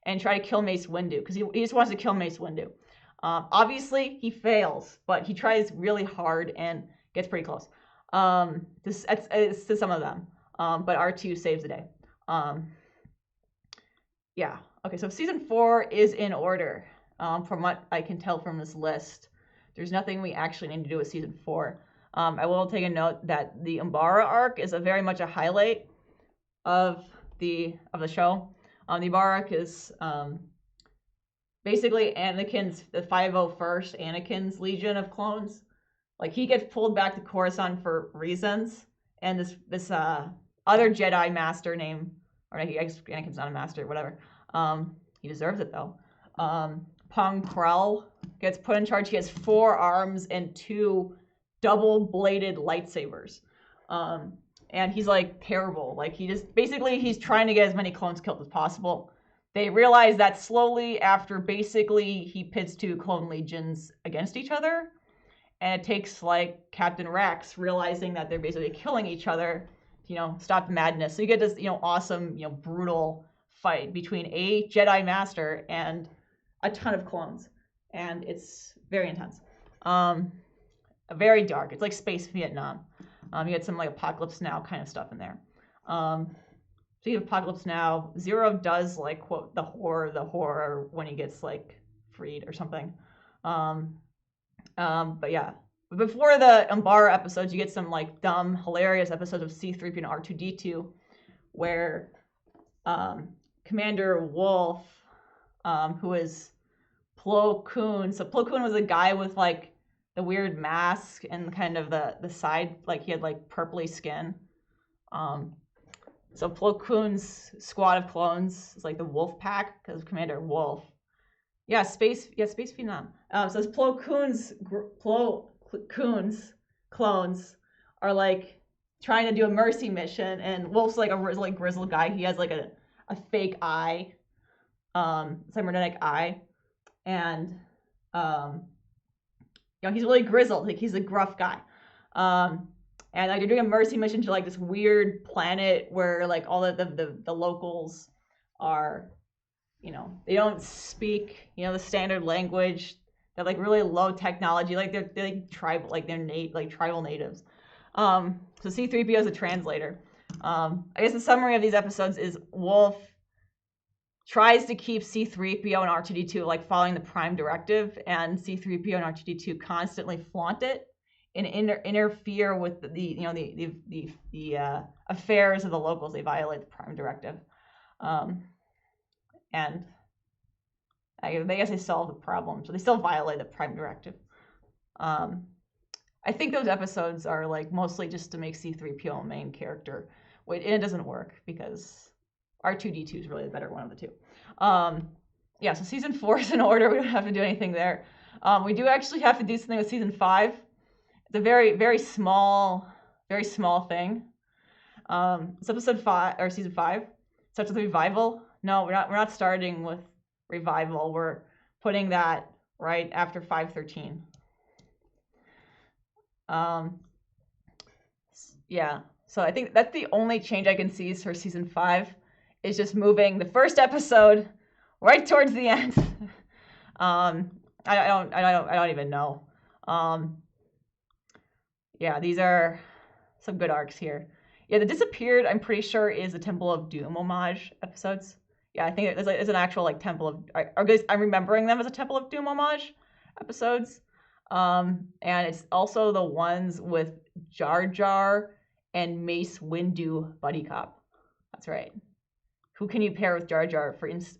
Speaker 1: and try to kill Mace Windu, because he just wants to kill Mace Windu. Obviously, he fails, but he tries really hard and gets pretty close. It's to some of them, but R2 saves the day. Okay, so season 4 is in order. From what I can tell from this list, there's nothing we actually need to do with season 4. I will take a note that the Umbara arc is very much a highlight of the show. The Umbara arc is basically the 501st Anakin's Legion of Clones. Like, he gets pulled back to Coruscant for reasons, and this other Jedi master named, or Anakin's not a master, whatever. He deserves it though. Pong Krell gets put in charge. He has 4 arms and 2 double-bladed lightsabers. And he's like terrible. Like, he's trying to get as many clones killed as possible. They realize that slowly after basically he pits 2 clone legions against each other. And it takes like Captain Rex realizing that they're basically killing each other to, stop the madness. So you get this, awesome, brutal fight between a Jedi Master and a ton of clones, and it's very intense. Very dark. It's like space Vietnam. You get some like Apocalypse Now kind of stuff in there. Speaking of Apocalypse Now, Zero does like quote the horror when he gets like freed or something. But yeah, before the Umbara episodes, you get some like dumb, hilarious episodes of C-3PO and R2-D2, where Commander Wolf, who is Plo Koon. So Plo Koon was a guy with like the weird mask and kind of the side, like he had like purpley skin. So Plo Koon's squad of clones is like the Wolf Pack because of Commander Wolf. Yeah, Space Phenom. So Plo Koon's clones are like trying to do a mercy mission, and Wolf's like a grizzled guy. He has like a fake eye, cybernetic eye, and he's really grizzled. Like he's a gruff guy. And like they're doing a mercy mission to like this weird planet where like all the locals are, they don't speak, the standard language. They're like really low technology, like they're like tribal, like they're tribal natives. So C-3PO is a translator. I guess the summary of these episodes is Wolf tries to keep C-3PO and R2-D2 like following the Prime Directive, and C-3PO and R2-D2 constantly flaunt it and interfere with the affairs of the locals. They violate the Prime Directive, and I guess they solve the problem. So they still violate the Prime Directive. I think those episodes are like mostly just to make C-3PO a main character. And it doesn't work because R2-D2 is really the better one of the two. Yeah, so season 4 is in order. We don't have to do anything there. We do actually have to do something with season 5. It's a very, very small thing. It's episode 5 or season 5. Starts with revival. No, we're not starting with revival. We're putting that right after 513. Yeah. So I think that's the only change I can see for season 5 is just moving the first episode right towards the end. I don't even know. Yeah, these are some good arcs here. Yeah, the Disappeared, I'm pretty sure, is the Temple of Doom homage episodes. Yeah, I think it's an actual like Temple of. I'm remembering them as a Temple of Doom homage episodes. And it's also the ones with Jar Jar and Mace Windu buddy cop. That's right. Who can you pair with Jar Jar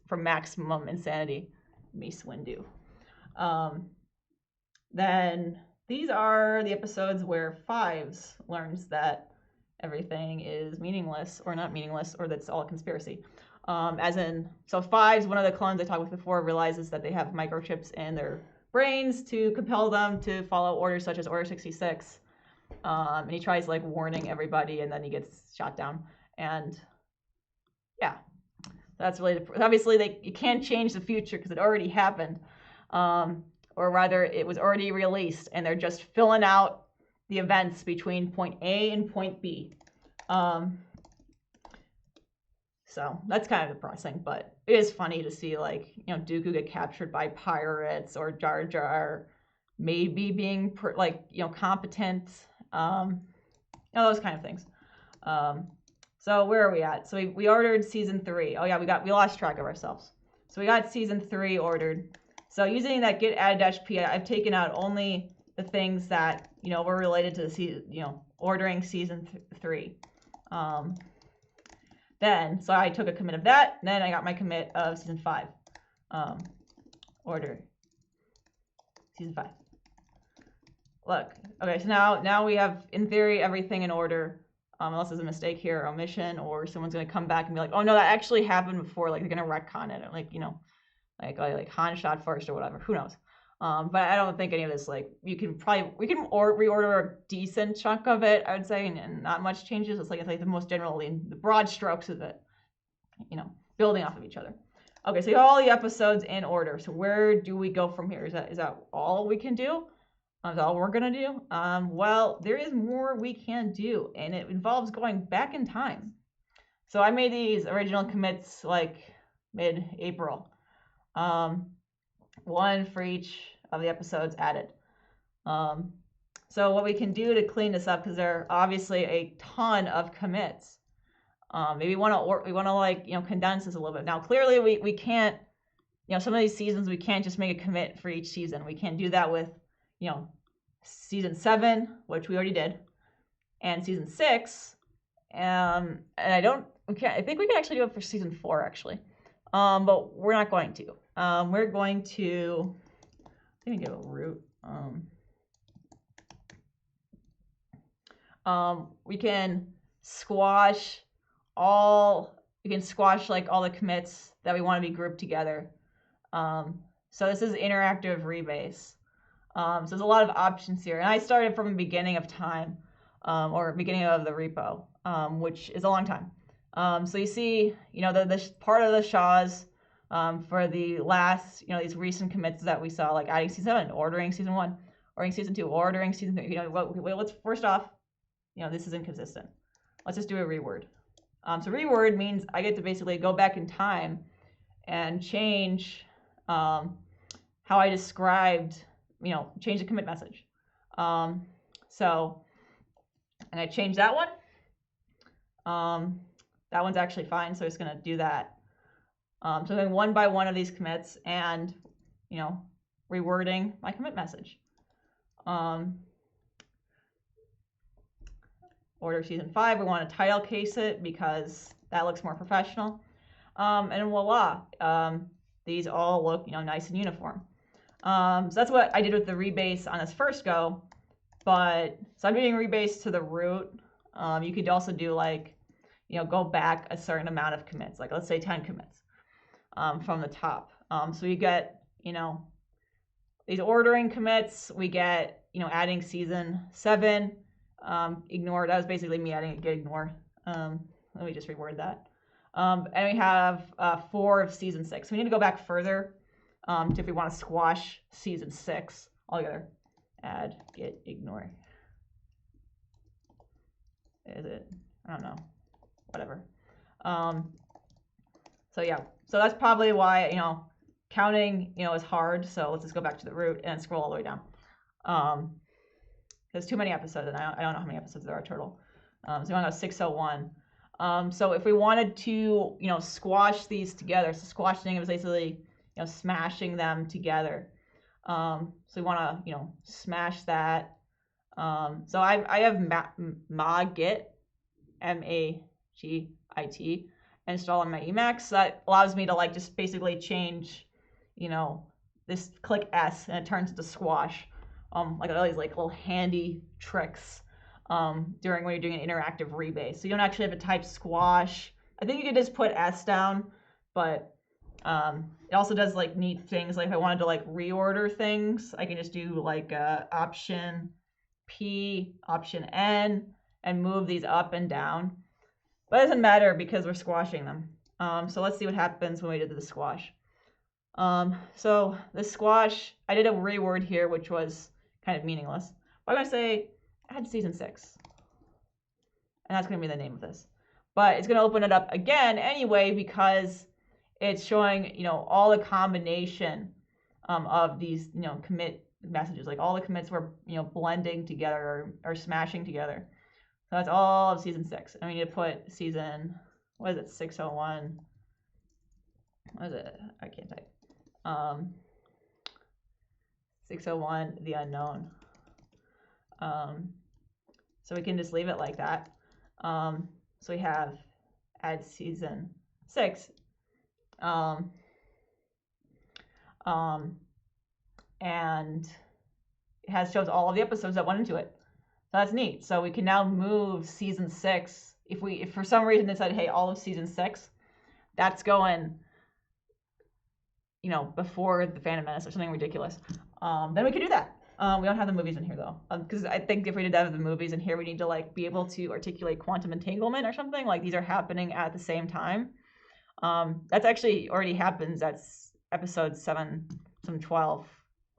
Speaker 1: for maximum insanity? Mace Windu. Then these are the episodes where Fives learns that everything is meaningless or not meaningless, or that's all a conspiracy. So Fives, one of the clones I talked with before, realizes that they have microchips in their brains to compel them to follow orders such as Order 66. And he tries like warning everybody, and then he gets shot down. And yeah, that's really obviously you can't change the future because it already happened, or rather it was already released, and they're just filling out the events between point A and point B. So that's kind of depressing, but it is funny to see like Dooku get captured by pirates, or Jar Jar maybe being competent, those kind of things. So where are we at? So we ordered season 3. Oh yeah, we lost track of ourselves. So we got season 3 ordered. So using that get add-p, I've taken out only the things that were related to the season, ordering season 3. Then so I took a commit of that. And then I got my commit of season 5. Order season 5. Look, okay, so now we have, in theory, everything in order, unless there's a mistake here, omission, or someone's going to come back and be like, oh no, that actually happened before, like they're going to retcon it, like Han shot first or whatever, who knows. But I don't think any of this, we can reorder a decent chunk of it, I would say, and not much changes. It's like the most generally, the broad strokes of it, building off of each other. Okay, so you got all the episodes in order. So where do we go from here? Is that all we can do? Is that all we're gonna do? Well, there is more we can do, and it involves going back in time. So I made these original commits like mid-April. One for each of the episodes added. So what we can do to clean this up, because there are obviously a ton of commits. Maybe we want to condense this a little bit. Now clearly we can't some of these seasons we can't just make a commit for each season. We can't do that with, season 7, which we already did, and season 6. And I think we can actually do it for season 4 actually. But we're not going to. We're going to, let me give a root. We can squash like all the commits that we want to be grouped together. So this is interactive rebase. So there's a lot of options here. And I started from the beginning of time, or beginning of the repo, which is a long time. So you see, the part of the SHAs for the last, these recent commits that we saw, like adding season 7, ordering season 1, ordering season 2, ordering season 3. Let's first off, this is inconsistent. Let's just do a reword. So reword means I get to basically go back in time and change how I described, change the commit message. So I'm going to change that one. That one's actually fine, so I'm just going to do that. So I'm going one by one of these commits and, rewording my commit message. Order season 5, we want to title case it because that looks more professional. And voila, these all look, nice and uniform. So that's what I did with the rebase on this first go. So I'm doing rebase to the root. You could also do go back a certain amount of commits, like let's say 10 commits from the top. So you get, these ordering commits. We get, adding season 7. Ignore, that was basically me adding a get ignore. Let me just reword that. And we have 4 of season 6. We need to go back further if we want to squash season 6 altogether. Add get ignore. Is it? I don't know. Whatever. So yeah. So that's probably why counting is hard. So let's just go back to the root and scroll all the way down. There's too many episodes, and I don't know how many episodes there are total. So we want to go 601. So if we wanted to, squash these together, so squashing is basically, smashing them together. So we want to, smash that. So I have magit, M-A-G-I-T, installed on my Emacs. So that allows me to just basically change, this click S and it turns into squash. Like all these little handy tricks during when you're doing an interactive rebase. So you don't actually have to type squash. I think you could just put S down, but it also does neat things. Like if I wanted to reorder things, I can just do option P, option N, and move these up and down. But it doesn't matter because we're squashing them. So let's see what happens when we did the squash. So the squash, I did a reword here, which was kind of meaningless. But I'm going to say add season 6. And that's going to be the name of this. But it's going to open it up again anyway because it's showing, all the combination of these, commit messages. Like all the commits were, blending together or smashing together. So that's all of season 6. And we need to put season, 601. What is it? I can't type. 601, the unknown. So we can just leave it like that. So we have add season 6. And it shows all of the episodes that went into it. So that's neat. So we can now move season 6. If for some reason they said, hey, all of season 6, that's going, before the Phantom Menace or something ridiculous, then we could do that. We don't have the movies in here though, because I think if we did have the movies in here, we need to be able to articulate quantum entanglement or something. These are happening at the same time. That's actually already happens. That's episode 712.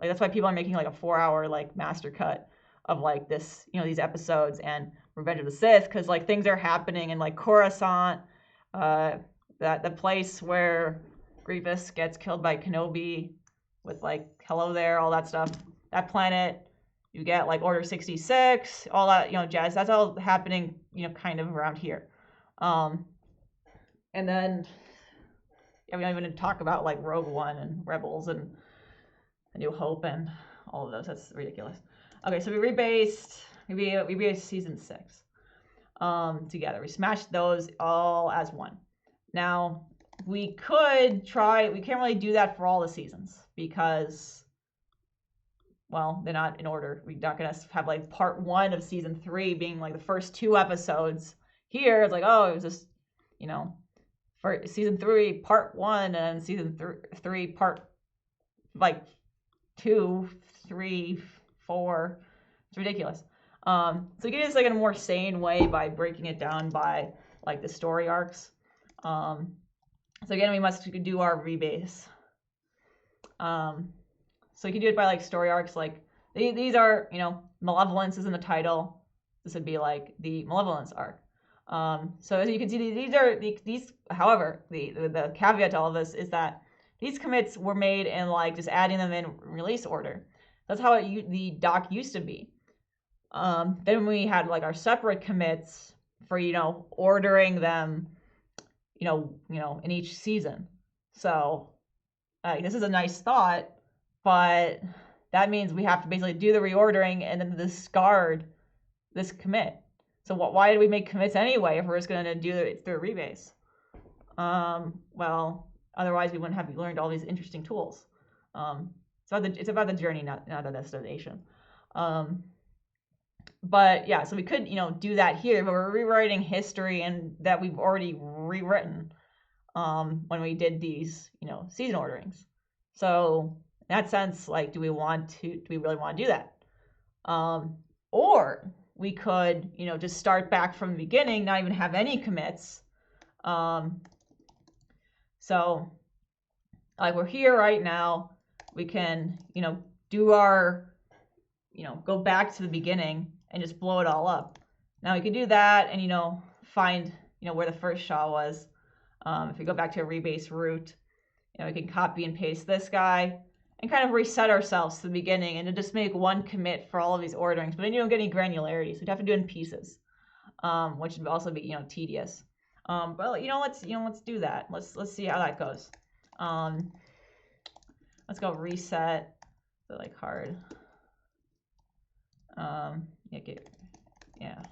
Speaker 1: That's why people are making a 4-hour master cut of this, these episodes and Revenge of the Sith, because things are happening in Coruscant, the place where Grievous gets killed by Kenobi with hello there, all that stuff. That planet, you get Order 66, all that, jazz. That's all happening, kind of around here. And then, I mean, I'm going to talk about like Rogue One and Rebels and A New Hope and all of those. That's ridiculous. Okay, so we rebased season 6 together. We smashed those all as one. Now, we can't really do that for all the seasons because, well, they're not in order. We're not going to have like part 1 of season 3 being like the first 2 episodes. Here, it's like, oh, it was just, for season 3, part 1, and season 3, part like 2, 3, 4. It's ridiculous. So we can do this like in a more sane way by breaking it down by like the story arcs. So again, we must do our rebase. So you can do it by like story arcs. Like these are, Malevolence is in the title. This would be like the Malevolence arc. So as you can see, these. However, the caveat to all of this is that these commits were made in like just adding them in release order. That's how the doc used to be. Then we had like our separate commits for ordering them, in each season. So this is a nice thought, but that means we have to basically do the reordering and then discard this commit. So why did we make commits anyway if we're just going to do it through a rebase? Well, otherwise we wouldn't have learned all these interesting tools. It's about the journey, not the destination. But yeah, so we could, do that here, but we're rewriting history and that we've already rewritten when we did these, season orderings. So in that sense, like, do we really want to do that? Or we could, just start back from the beginning, not even have any commits. So like we're here right now, we can, do our, go back to the beginning and just blow it all up. Now we can do that and, find, where the first Shaw was. If we go back to a rebase route, we can copy and paste this guy and kind of reset ourselves to the beginning and to just make one commit for all of these orderings. But then you don't get any granularity, so you'd have to do it in pieces, which would also be, tedious. But let's do that. Let's see how that goes. Let's go reset the like hard. Yeah.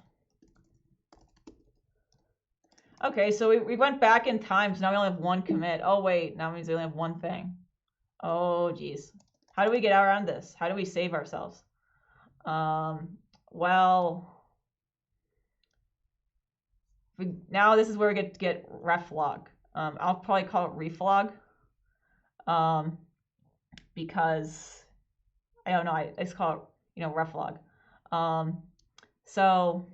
Speaker 1: Okay, so we went back in time, so now we only have one commit. Oh wait, now it means we only have one thing. Oh geez. How do we get around this? How do we save ourselves? Well, now this is where we get reflog. I'll probably call it reflog. Because I don't know, I just call it, reflog. So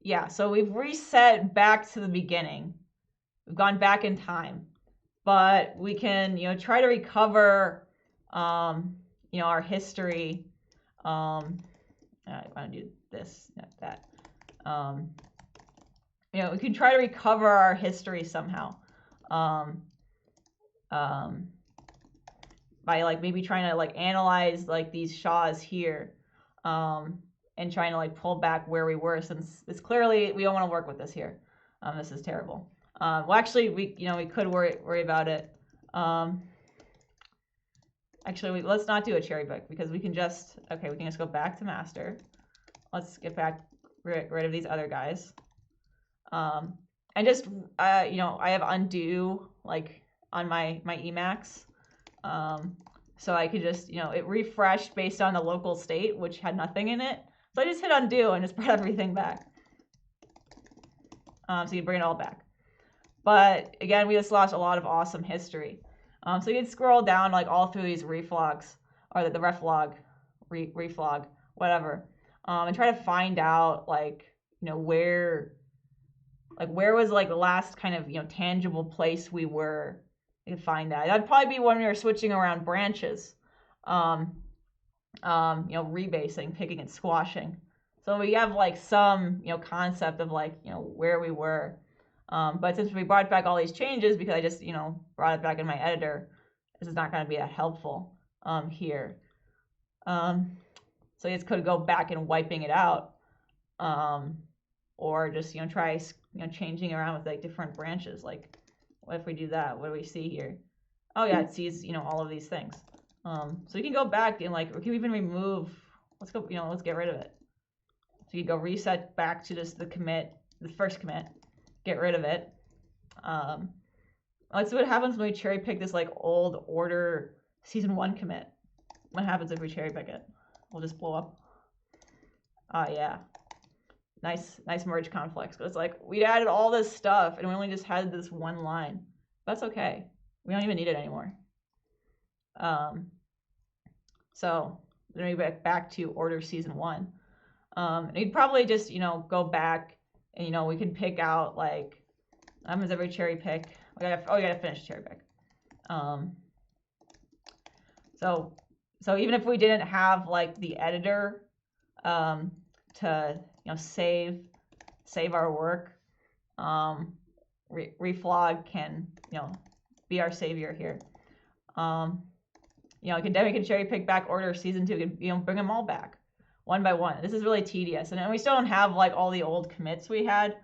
Speaker 1: yeah, so we've reset back to the beginning. We've gone back in time, but we can, try to recover, our history. I want to do this, not that. We can try to recover our history somehow. By like maybe trying to like analyze like these Shaws here. And trying to like pull back where we were, since it's clearly we don't want to work with this here. This is terrible. Well, actually, we could worry about it. Actually, let's not do a cherry pick because we can just go back to master. Let's get rid of these other guys. And just I have undo like on my Emacs. So I could just it refreshed based on the local state, which had nothing in it. So I just hit undo and just brought everything back. So you bring it all back. But again, we just lost a lot of awesome history. So you can scroll down like all through these reflogs, or the reflog, reflog, whatever, and try to find out like where was like the last kind of tangible place we were. You can find that. That'd probably be when we were switching around branches. Rebasing, picking and squashing. So we have like some, concept of like, where we were. But since we brought back all these changes, because I just, brought it back in my editor, this is not going to be that helpful here. So you just could go back and wiping it out, or just, try, changing around with like different branches. Like What if we do that? What do we see here? Oh yeah, it sees, all of these things. So we can go back and like, we can even remove, let's go, let's get rid of it. So you go reset back to just the commit, the first commit, get rid of it. Let's see what happens when we cherry pick this like old order season 1 commit. What happens if we cherry pick it? We'll just blow up. Yeah. Nice merge conflicts. But it's like, we added all this stuff and we only just had this one line. That's okay. We don't even need it anymore. So then we get back to order season 1. And you'd probably just, go back and, we can pick out like, as every cherry pick. You gotta finish cherry pick. So even if we didn't have like the editor to save our work, reflog can be our savior here. We can cherry pick back order season 2, bring them all back one by one. This is really tedious, and we still don't have like all the old commits we had.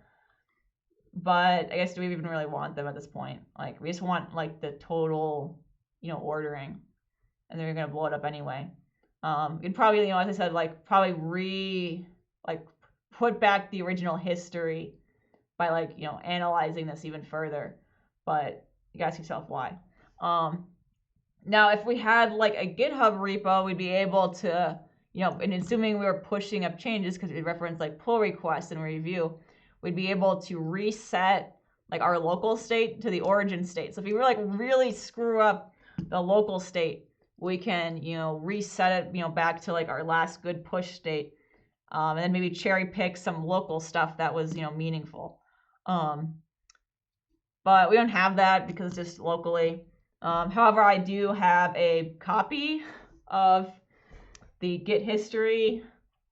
Speaker 1: But I guess, do we even really want them at this point? Like, we just want like the total, ordering, and then you're gonna blow it up anyway. You'd probably, as I said, like probably put back the original history by like, analyzing this even further. But you gotta ask yourself why. Now, if we had like a GitHub repo, we'd be able to, and assuming we were pushing up changes because we reference like pull requests and review, we'd be able to reset like our local state to the origin state. So if we were like really screw up the local state, we can, reset it, back to like our last good push state, and then maybe cherry pick some local stuff that was, meaningful. But we don't have that because it's just locally. However, I do have a copy of the Git history,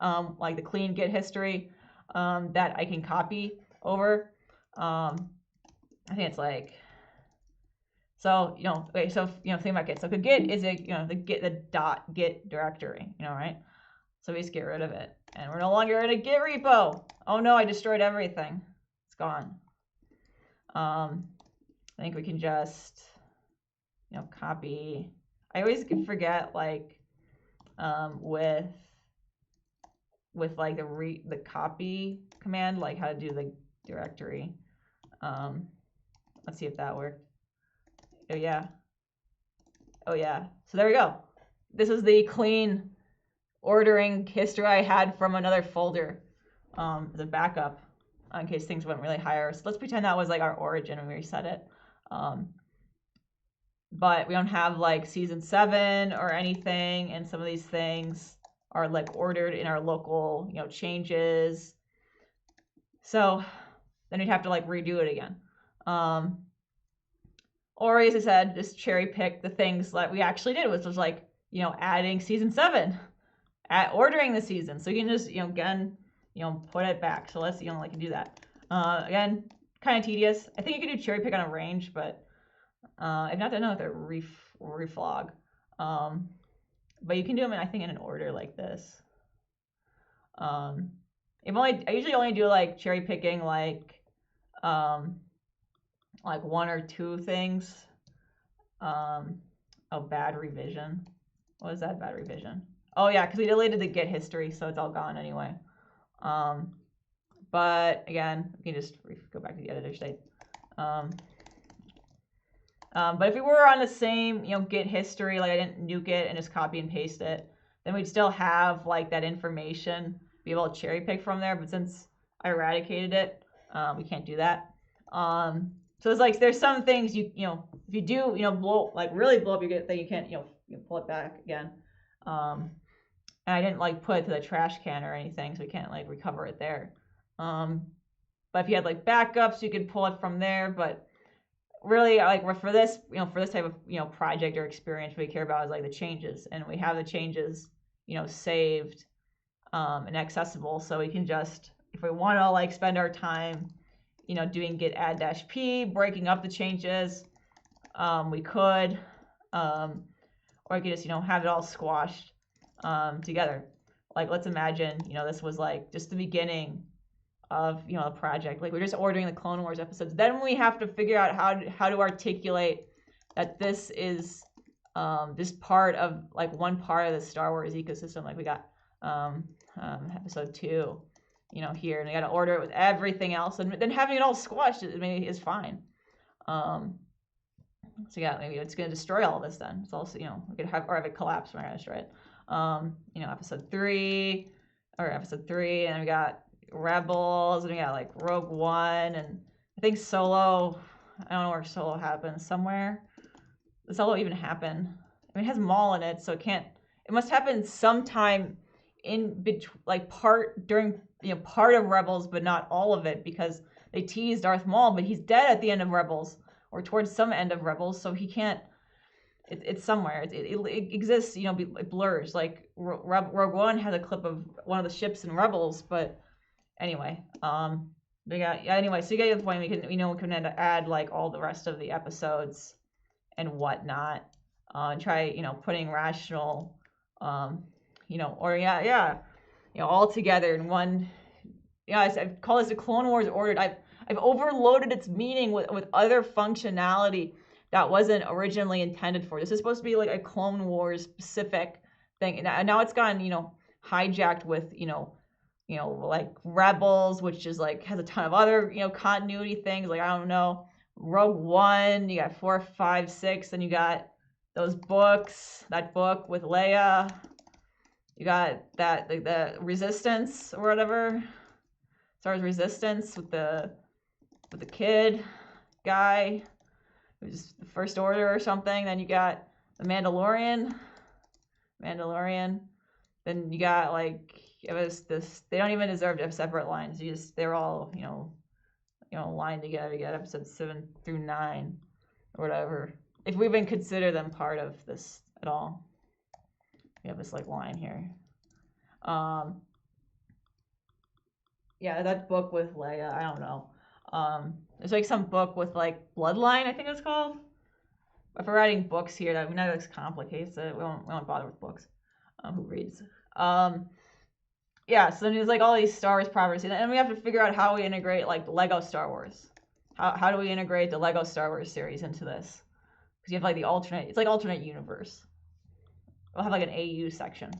Speaker 1: like the clean Git history, that I can copy over. I think it's like, so, think about Git. So Git is the .git directory, right? So we just get rid of it. And we're no longer in a Git repo. Oh no, I destroyed everything. It's gone. I think we can just, copy. I always forget, like, with like the copy command, like how to do the directory. Let's see if that worked. Oh yeah. So there we go. This is the clean ordering history I had from another folder as a backup in case things went really higher. So let's pretend that was like our origin and we reset it. But we don't have like season 7 or anything, and some of these things are like ordered in our local, changes. So then we'd have to like redo it again. Or as I said, just cherry pick the things that we actually did, which was like, adding season 7, ordering the season. So you can just, again, put it back. So let's, like do that. Again, kind of tedious. I think you could do cherry pick on a range, but I've not done it with a reflog. But you can do them, I think, in an order like this. I usually only do like cherry picking like 1 or 2 things. Bad revision. What is that bad revision? Oh yeah, because we deleted the Git history, so it's all gone anyway. But again, we can just go back to the editor state. But if we were on the same, Git history, like I didn't nuke it and just copy and paste it, then we'd still have like that information, be able to cherry pick from there. But since I eradicated it, we can't do that. So it's like there's some things if you do really blow up your Git, then you can't you pull it back again. And I didn't like put it to the trash can or anything, so we can't like recover it there. But if you had like backups, you could pull it from there. But really, like for this type of project or experience, what we care about is like the changes, and we have the changes saved and accessible, so we can just, if we want to like spend our time doing git add-p, breaking up the changes, we could, or we could just have it all squashed together. Like let's imagine this was like just the beginning of the project. Like we're just ordering the Clone Wars episodes. Then we have to figure out how to articulate that this is this part of like one part of the Star Wars ecosystem. Like we got episode 2, here, and we got to order it with everything else, and then having it all squashed, is fine. So yeah, maybe it's gonna destroy all this. Then it's also we could have it collapse when I destroy it. Episode 3, and we got Rebels, and we got like Rogue One, and I think Solo. I don't know where Solo happens. Somewhere. Does Solo even happen? I mean, it has Maul in it, so it can't. It must happen sometime in between, like part of Rebels, but not all of it, because they tease Darth Maul, but he's dead at the end of Rebels, or towards some end of Rebels, so he can't. It's somewhere. It exists, it blurs. Like Rogue One has a clip of one of the ships in Rebels, but anyway, anyway, so you get the point. We can add like all the rest of the episodes and whatnot, and try putting rational, or all together in one. I call this the Clone Wars ordered. I've overloaded its meaning with other functionality that wasn't originally intended for. This is supposed to be like a Clone Wars specific thing, and now it's gotten hijacked with like Rebels, which is like has a ton of other continuity things. Like I don't know, Rogue One, you got 4, 5, 6, then you got those books, that book with Leia, you got that the Resistance or whatever, Star Wars Resistance with the kid guy who's the First Order or something. Then you got the Mandalorian. Then you got like it was this. They don't even deserve to have separate lines. They're all lined together. You got episodes 7 through 9 or whatever. If we even consider them part of this at all, we have this like line here. Yeah, that book with Leia. I don't know. There's like some book with like Bloodline, I think it's called. If we're writing books here, that this complicates it. We won't bother with books. Who reads? Yeah, so then there's like all these Star Wars properties, and we have to figure out how we integrate like Lego Star Wars. How do we integrate the Lego Star Wars series into this? Because you have like it's like alternate universe. We'll have like an AU section,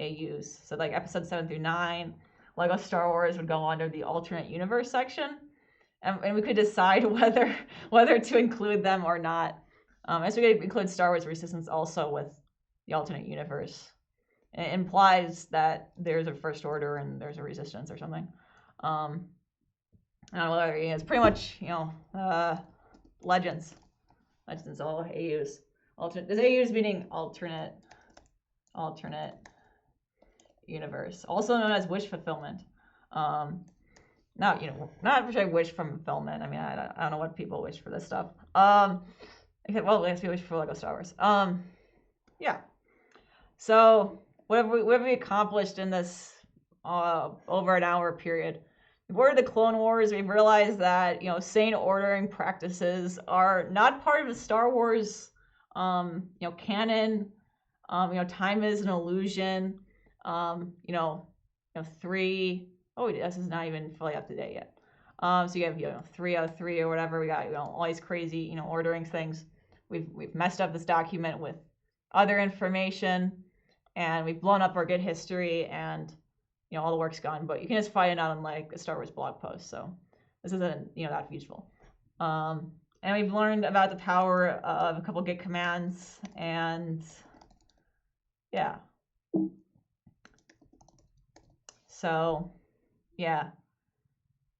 Speaker 1: AUs. So like episode 7 through 9, Lego Star Wars would go under the alternate universe section, and we could decide whether to include them or not. As we could include Star Wars Resistance also with the alternate universe. It implies that there's a First Order and there's a Resistance or something. I don't know whether it's pretty much Legends, all AUs. This AUs meaning alternate universe, also known as wish fulfillment. Not wish fulfillment. I mean, I don't know what people wish for this stuff. Well, I guess we wish for Lego Star Wars. Yeah. So what have we accomplished in this over an hour period? We've ordered the Clone Wars. We've realized that sane ordering practices are not part of the Star Wars canon. Time is an illusion. 3. Oh, this is not even fully up to date yet. So you have 303 or whatever. We got all these crazy ordering things. We've messed up this document with other information, and we've blown up our good history, and all the work's gone. But you can just find it out on like a Star Wars blog post. So this isn't that useful. And we've learned about the power of a couple Git commands, and yeah. So yeah,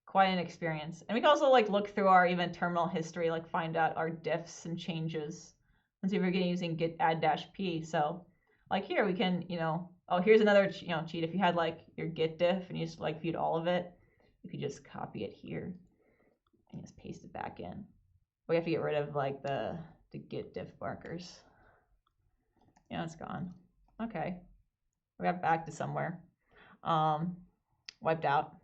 Speaker 1: quite an experience. And we can also like look through our event terminal history, like find out our diffs and changes, and see if we're using git add-p. So like here we can, here's another cheat. If you had like your git diff and you just like viewed all of it, you could just copy it here and just paste it back in. But we have to get rid of like the git diff markers. It's gone. Okay, we got back to somewhere. Wiped out.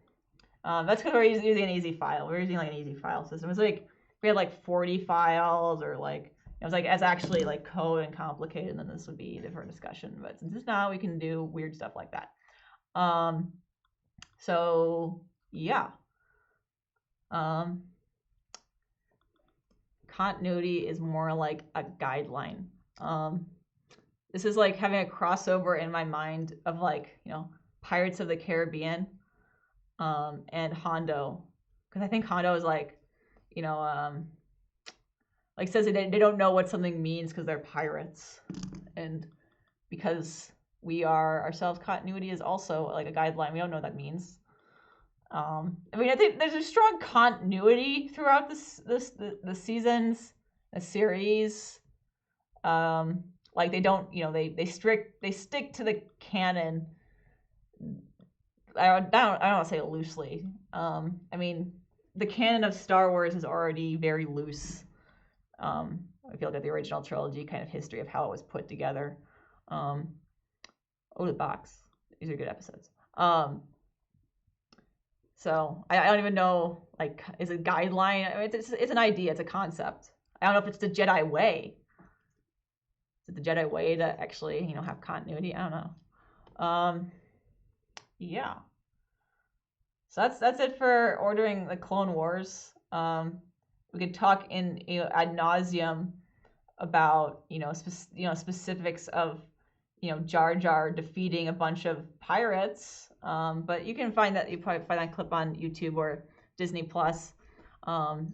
Speaker 1: That's because we're using an easy file. We're using like an easy file system. It's like if we had like 40 files, or like it's actually like code and complicated, then this would be a different discussion. But since it's not, we can do weird stuff like that. So yeah. Um, continuity is more like a guideline. This is like having a crossover in my mind of like, Pirates of the Caribbean, and Hondo, because I think Hondo is like, like says they don't know what something means because they're pirates, and because we are ourselves, continuity is also like a guideline. We don't know what that means. I think there's a strong continuity throughout the seasons, the series. Like they don't, they stick to the canon. I don't want to say it loosely. The canon of Star Wars is already very loose. If you look at the original trilogy, kind of history of how it was put together. The box. These are good episodes. So I don't even know, like, is it guideline? It's an idea. It's a concept. I don't know if it's the Jedi way. Is it the Jedi way to actually, have continuity? I don't know. Yeah. So that's it for ordering the Clone Wars. We could talk in ad nauseum about specifics of Jar Jar defeating a bunch of pirates. But you can find that, you probably find that clip on YouTube or Disney Plus. I'm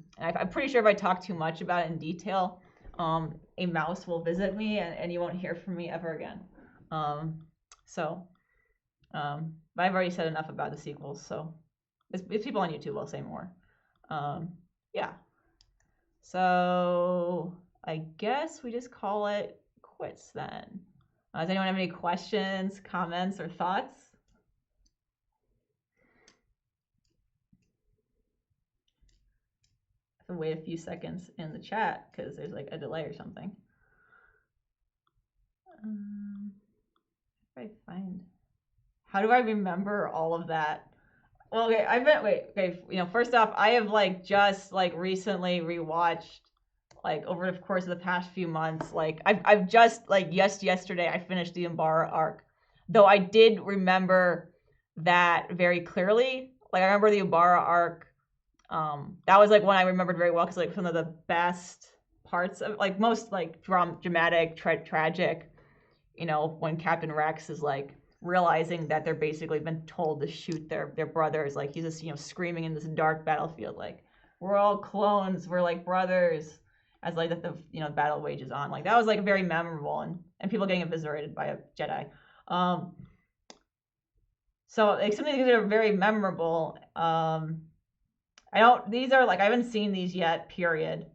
Speaker 1: pretty sure if I talk too much about it in detail, a mouse will visit me and you won't hear from me ever again. But I've already said enough about the sequels, so if people on YouTube will say more. Yeah. So I guess we just call it quits then. Does anyone have any questions, comments, or thoughts? I have to wait a few seconds in the chat because there's like a delay or something. How do I remember all of that? Well, okay, first off, I have like just like recently rewatched, like over the course of the past few months, like I've just like yesterday I finished the Umbara arc, though I did remember that very clearly. Like I remember the Umbara arc. That was like one I remembered very well because like some of the best parts of like most like dramatic, tragic. When Captain Rex is like realizing that they're basically been told to shoot their brothers, like he's just screaming in this dark battlefield, like we're all clones, we're like brothers, as like the battle wages on. Like that was like very memorable, and people getting eviscerated by a Jedi. So like some of these are very memorable. These are like I haven't seen these yet. Period.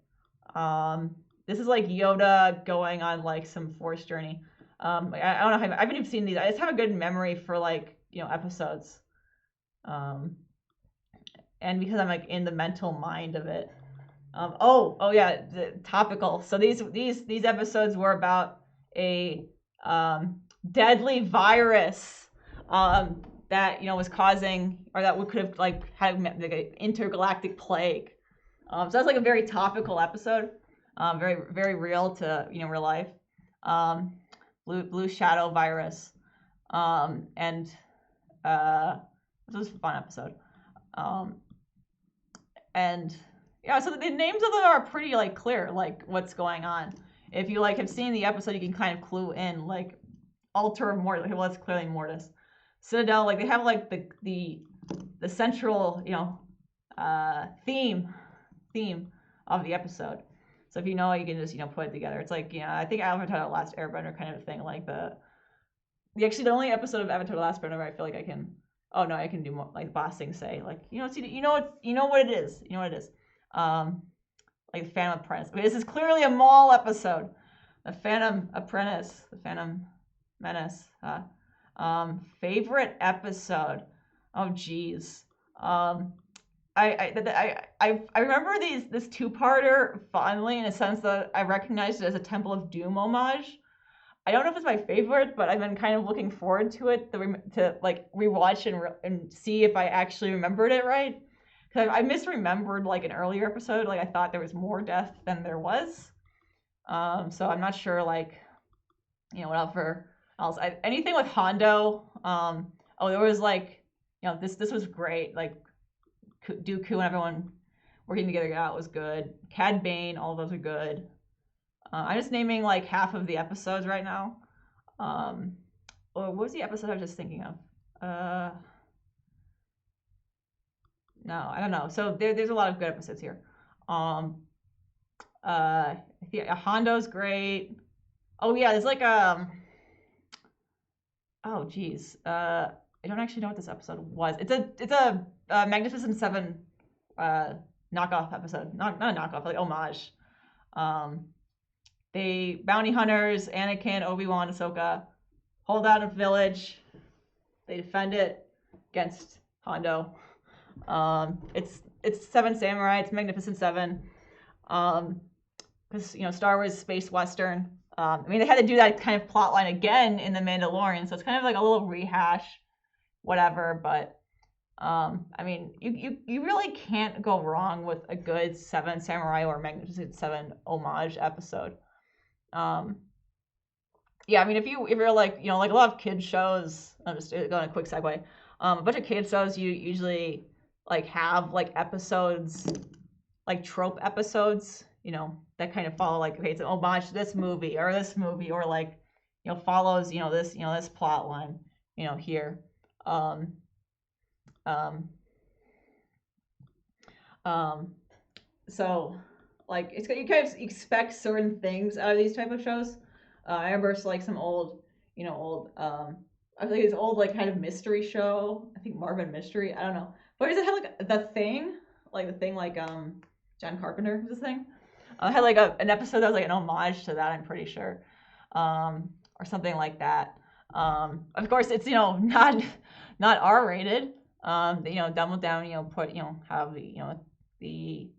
Speaker 1: This is like Yoda going on like some Force journey. I don't know. I haven't even seen these. I just have a good memory for like episodes, and because I'm like in the mental mind of it. Yeah, topical. So these episodes were about a deadly virus that was causing, or that could have like had like an intergalactic plague. So that's like a very topical episode, very very real to real life. Blue shadow virus, and this was a fun episode, and yeah, so the names of them are pretty like clear, like what's going on. If you like have seen the episode, you can kind of clue in, like Altar of Mortis. Well, that's clearly Mortis. Citadel, like they have like the central theme of the episode. So if you know it, you can just put it together. It's like I think Avatar: The Last Airbender kind of thing. Like the only episode of Avatar: The Last Airbender where I feel like I can. Oh no, I can do more like Boss Thing say like what it is. You know what it is. Like Phantom Apprentice. This is clearly a Maul episode. The Phantom Apprentice. The Phantom Menace. Favorite episode. Oh geez. I remember this two-parter fondly in a sense that I recognized it as a Temple of Doom homage. I don't know if it's my favorite, but I've been kind of looking forward to it to like rewatch and see if I actually remembered it right. Because I misremembered like an earlier episode. Like I thought there was more death than there was. So I'm not sure like what else. Anything with Hondo. There was like this was great. Like Dooku and everyone Working Together Out was good. Cad Bane, all of those are good. I'm just naming like half of the episodes right now. What was the episode I was just thinking of? No, I don't know. So there's a lot of good episodes here. Hondo's great. Oh yeah, there's like oh geez. I don't actually know what this episode was. It's a Magnificent Seven knockoff episode. Not a knockoff, like homage. They bounty hunters, Anakin, Obi-Wan, Ahsoka, hold out a village. They defend it against Hondo. It's Seven Samurai. It's Magnificent Seven. Because Star Wars space western. I mean, they had to do that kind of plot line again in The Mandalorian, so it's kind of like a little rehash, whatever. But I mean, you really can't go wrong with a good Seven Samurai or Magnificent Seven homage episode. Yeah, I mean, if you're like like a lot of kids shows, I'm just going a quick segue. A bunch of kids shows you usually like have like episodes, like trope episodes, that kind of follow like, okay, it's an homage to this movie, or like follows this plot line here. So like you kind of expect certain things out of these type of shows. I remember like some old I think it's old like kind of mystery show. I think Marvin Mystery. I don't know, but does it have like the thing like John Carpenter was this thing? Had like an episode that was like an homage to that. I'm pretty sure, or something like that. Of course, it's not R-rated. Dumbed down. Put have the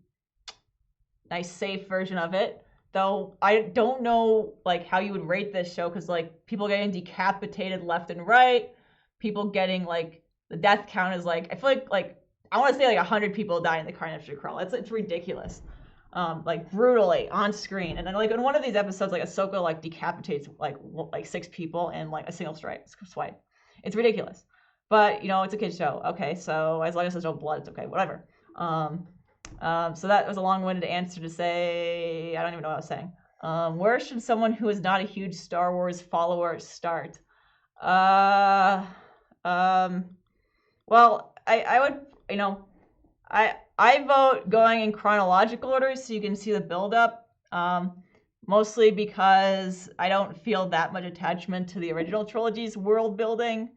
Speaker 1: nice safe version of it. Though I don't know like how you would rate this show, because like people getting decapitated left and right, people getting like the death count is like, I feel like I want to say like 100 people die in the Carnage Crawl. It's ridiculous. Like brutally on screen, and then like in one of these episodes, like Ahsoka like decapitates like 6 people in like a single swipe. It's ridiculous, but it's a kid's show. Okay, so as long as there's no blood, it's okay, whatever. So that was a long-winded answer to say, I don't even know what I was saying. Where should someone who is not a huge Star Wars follower start? Well, I would, I vote going in chronological order so you can see the build-up. Mostly because I don't feel that much attachment to the original trilogy's world building.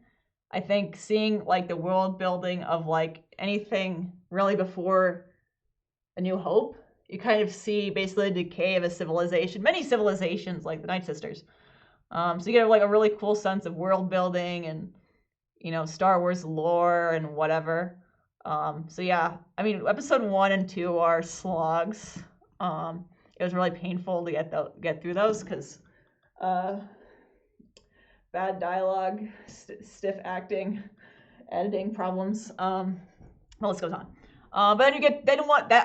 Speaker 1: I think seeing like the world building of like anything really before A New Hope, you kind of see basically the decay of a civilization, many civilizations like the Nightsisters. So you get like a really cool sense of world building and Star Wars lore and whatever. So yeah, I mean, episode 1 and 2 are slogs. It was really painful to get through those because bad dialogue, stiff acting, editing problems. The list goes on. But then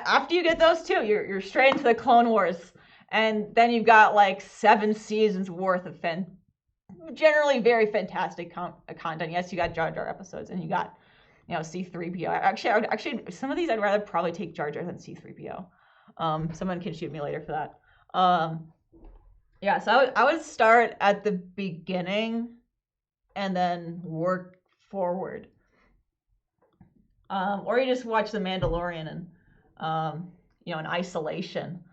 Speaker 1: after you get those two, you're straight into the Clone Wars, and then you've got like 7 seasons worth of generally very fantastic content. Yes, you got Jar Jar episodes, and you got C-3PO. Actually, some of these I'd rather probably take Jar Jar than C-3PO. Someone can shoot me later for that. Yeah, so I would start at the beginning and then work forward. Or you just watch The Mandalorian and in isolation.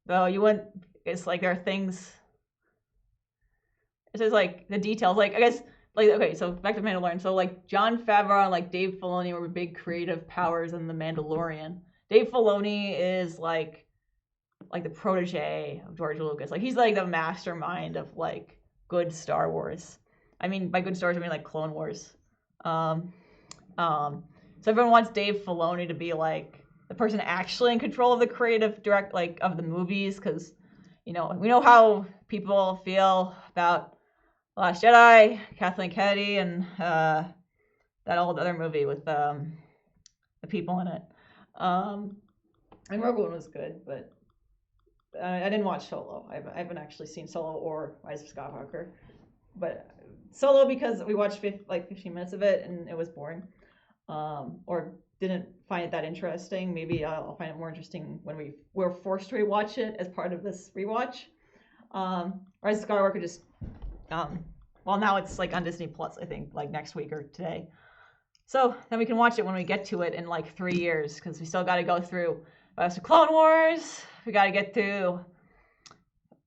Speaker 1: Though you wouldn't. It's like there are things. It's just like the details. Like I guess. Like, okay, so back to Mandalorian. So like Jon Favreau and like Dave Filoni were big creative powers in The Mandalorian. Dave Filoni is like the protege of George Lucas. Like he's like the mastermind of like good Star Wars. I mean, by good Star Wars I mean like Clone Wars. So everyone wants Dave Filoni to be like the person actually in control of the creative of the movies, because we know how people feel about Last Jedi, Kathleen Kennedy, and that old other movie with the people in it. And Rogue One was good, but I didn't watch Solo. I haven't actually seen Solo or Rise of Skywalker, but Solo because we watched 15 minutes of it and it was boring. Or didn't find it that interesting. Maybe I'll find it more interesting when we're forced to rewatch it as part of this rewatch. Rise of Skywalker just well, now it's like on Disney Plus, I think, like next week or today. So then we can watch it when we get to it in like 3 years, because we still got to go through Clone Wars. We got to get through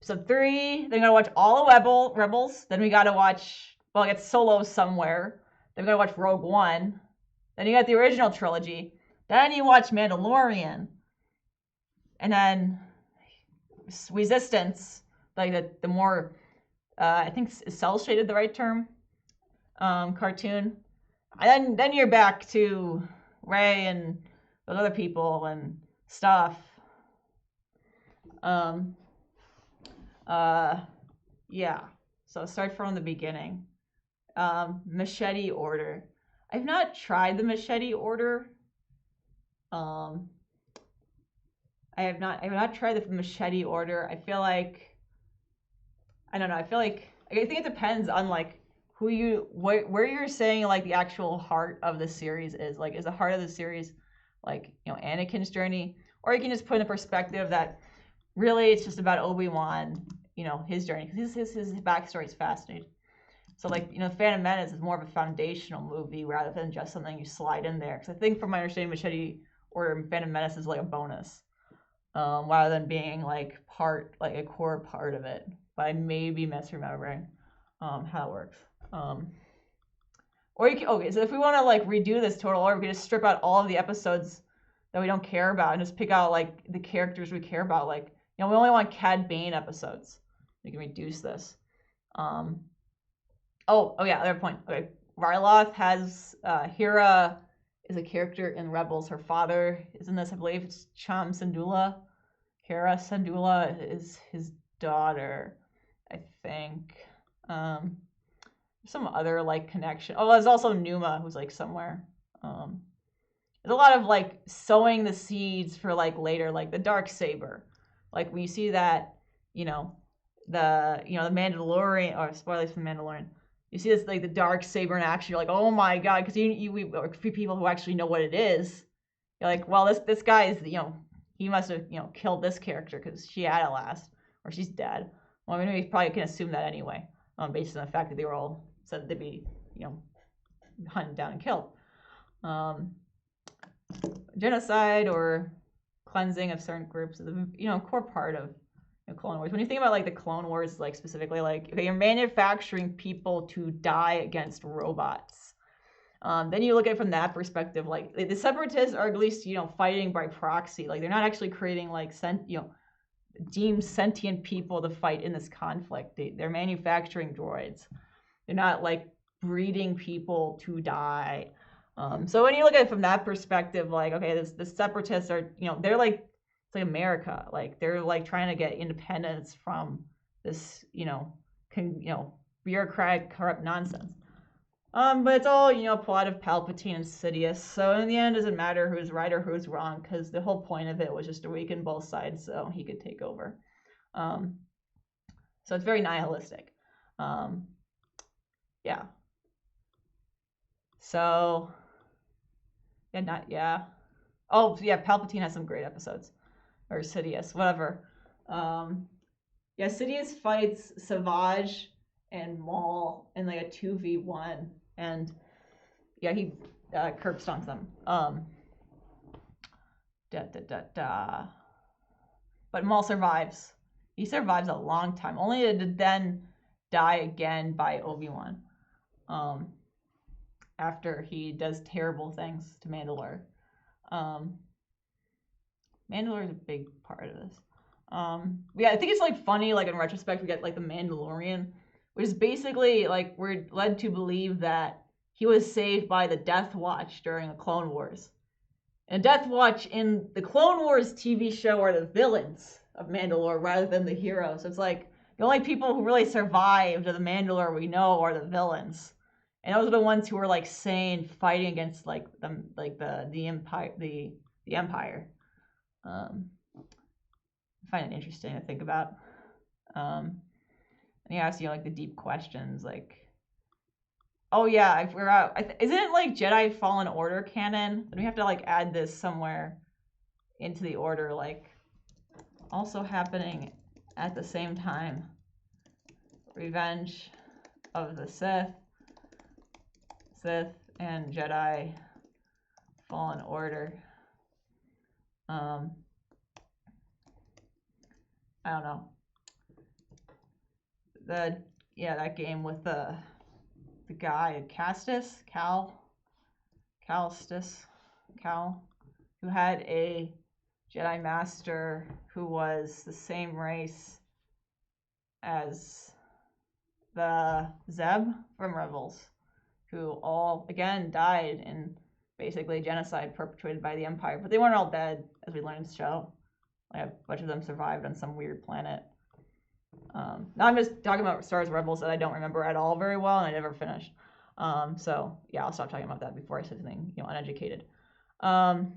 Speaker 1: episode 3. Then we got to watch all the Rebels. Then we got to watch, well, I guess Solo somewhere. Then we got to watch Rogue One. Then you got the original trilogy. Then you watch Mandalorian. And then Resistance, like the more, I think is cel shaded the right term, cartoon. And then you're back to Rey and those other people and stuff. Yeah. So start from the beginning. Machete order. I've not tried the machete order. I have not tried the machete order. I feel like, I don't know. I think it depends on like where you're saying like the actual heart of the series is. Like, is the heart of the series like, you know, Anakin's journey, or you can just put in a perspective that really it's just about Obi-Wan, you know, his journey, because his backstory is fascinating. So like, you know, Phantom Menace is more of a foundational movie rather than just something you slide in there. Because I think from my understanding, Machete or Phantom Menace is like a bonus, rather than being like a core part of it. But I may be misremembering how it works. Or you can, okay, so if we want to like redo this total order, we can just strip out all of the episodes that we don't care about and just pick out like the characters we care about. Like, you know, we only want Cad Bane episodes. We can reduce this. Oh yeah, other point. Okay, Ryloth has Hera is a character in Rebels. Her father is in this. I believe it's Cham Syndulla. Hera Syndulla is his daughter, I think. Some other like connection. Oh, there's also Numa, who's like somewhere. There's a lot of like sowing the seeds for like later, like the Darksaber. Like when you see that, you know, the Mandalorian, or spoilers from Mandalorian. You see this like the Darksaber in action. You're like, oh my god, because we a few people who actually know what it is. You're like, well, this guy is, you know, he must have, you know, killed this character because she had it last, or she's dead. Well, I mean, we probably can assume that anyway, based on the fact that they were all said to be, you know, hunted down and killed. Genocide or cleansing of certain groups is a, you know, core part of, you know, Clone Wars. When you think about like the Clone Wars, like specifically, like okay, you're manufacturing people to die against robots. Then you look at it from that perspective, like the Separatists are at least, you know, fighting by proxy. Like they're not actually creating like deemed sentient people to fight in this conflict. They're manufacturing droids. They're not like breeding people to die. So when you look at it from that perspective, like, okay, the Separatists are, you know, they're like, it's like America. Like they're like trying to get independence from this, you know, bureaucratic, corrupt nonsense. But it's all, you know, plot of Palpatine and Sidious. So in the end, it doesn't matter who's right or who's wrong, because the whole point of it was just to weaken both sides so he could take over. So it's very nihilistic. Yeah. So, yeah. Oh, yeah, Palpatine has some great episodes. Or Sidious, whatever. Yeah, Sidious fights Savage and Maul in like a 2v1. And, yeah, he curb stomps them. But Maul survives. He survives a long time, only to then die again by Obi-Wan. After he does terrible things to Mandalore. Mandalore is a big part of this. Yeah, I think it's like funny, like in retrospect, we get like the Mandalorian, which is basically like we're led to believe that he was saved by the Death Watch during the Clone Wars. And Death Watch in the Clone Wars TV show are the villains of Mandalore rather than the heroes. So it's like the only people who really survived of the Mandalore we know are the villains. And those are the ones who were like sane, fighting against like the Empire. I find it interesting to think about. And he asks, you know, like the deep questions, like Oh yeah, I forgot. Isn't it like Jedi Fallen Order canon? Then we have to like add this somewhere into the order, like also happening at the same time. Revenge of the Sith and Jedi Fallen Order. I don't know. That game with the guy Cal, who had a Jedi Master who was the same race as the Zeb from Rebels, who all again died in basically genocide perpetrated by the Empire, but they weren't all dead, as we learned in the show. Like a bunch of them survived on some weird planet. Now I'm just talking about Star Wars Rebels that I don't remember at all very well, and I never finished. So yeah, I'll stop talking about that before I say something uneducated. Anyone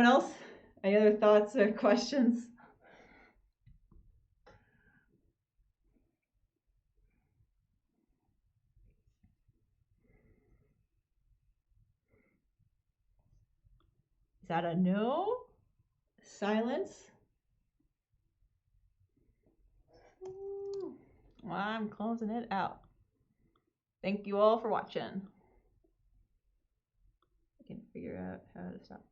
Speaker 1: else? Any other thoughts or questions? Is that a no? Silence? Well, I'm closing it out. Thank you all for watching. I can figure out how to stop.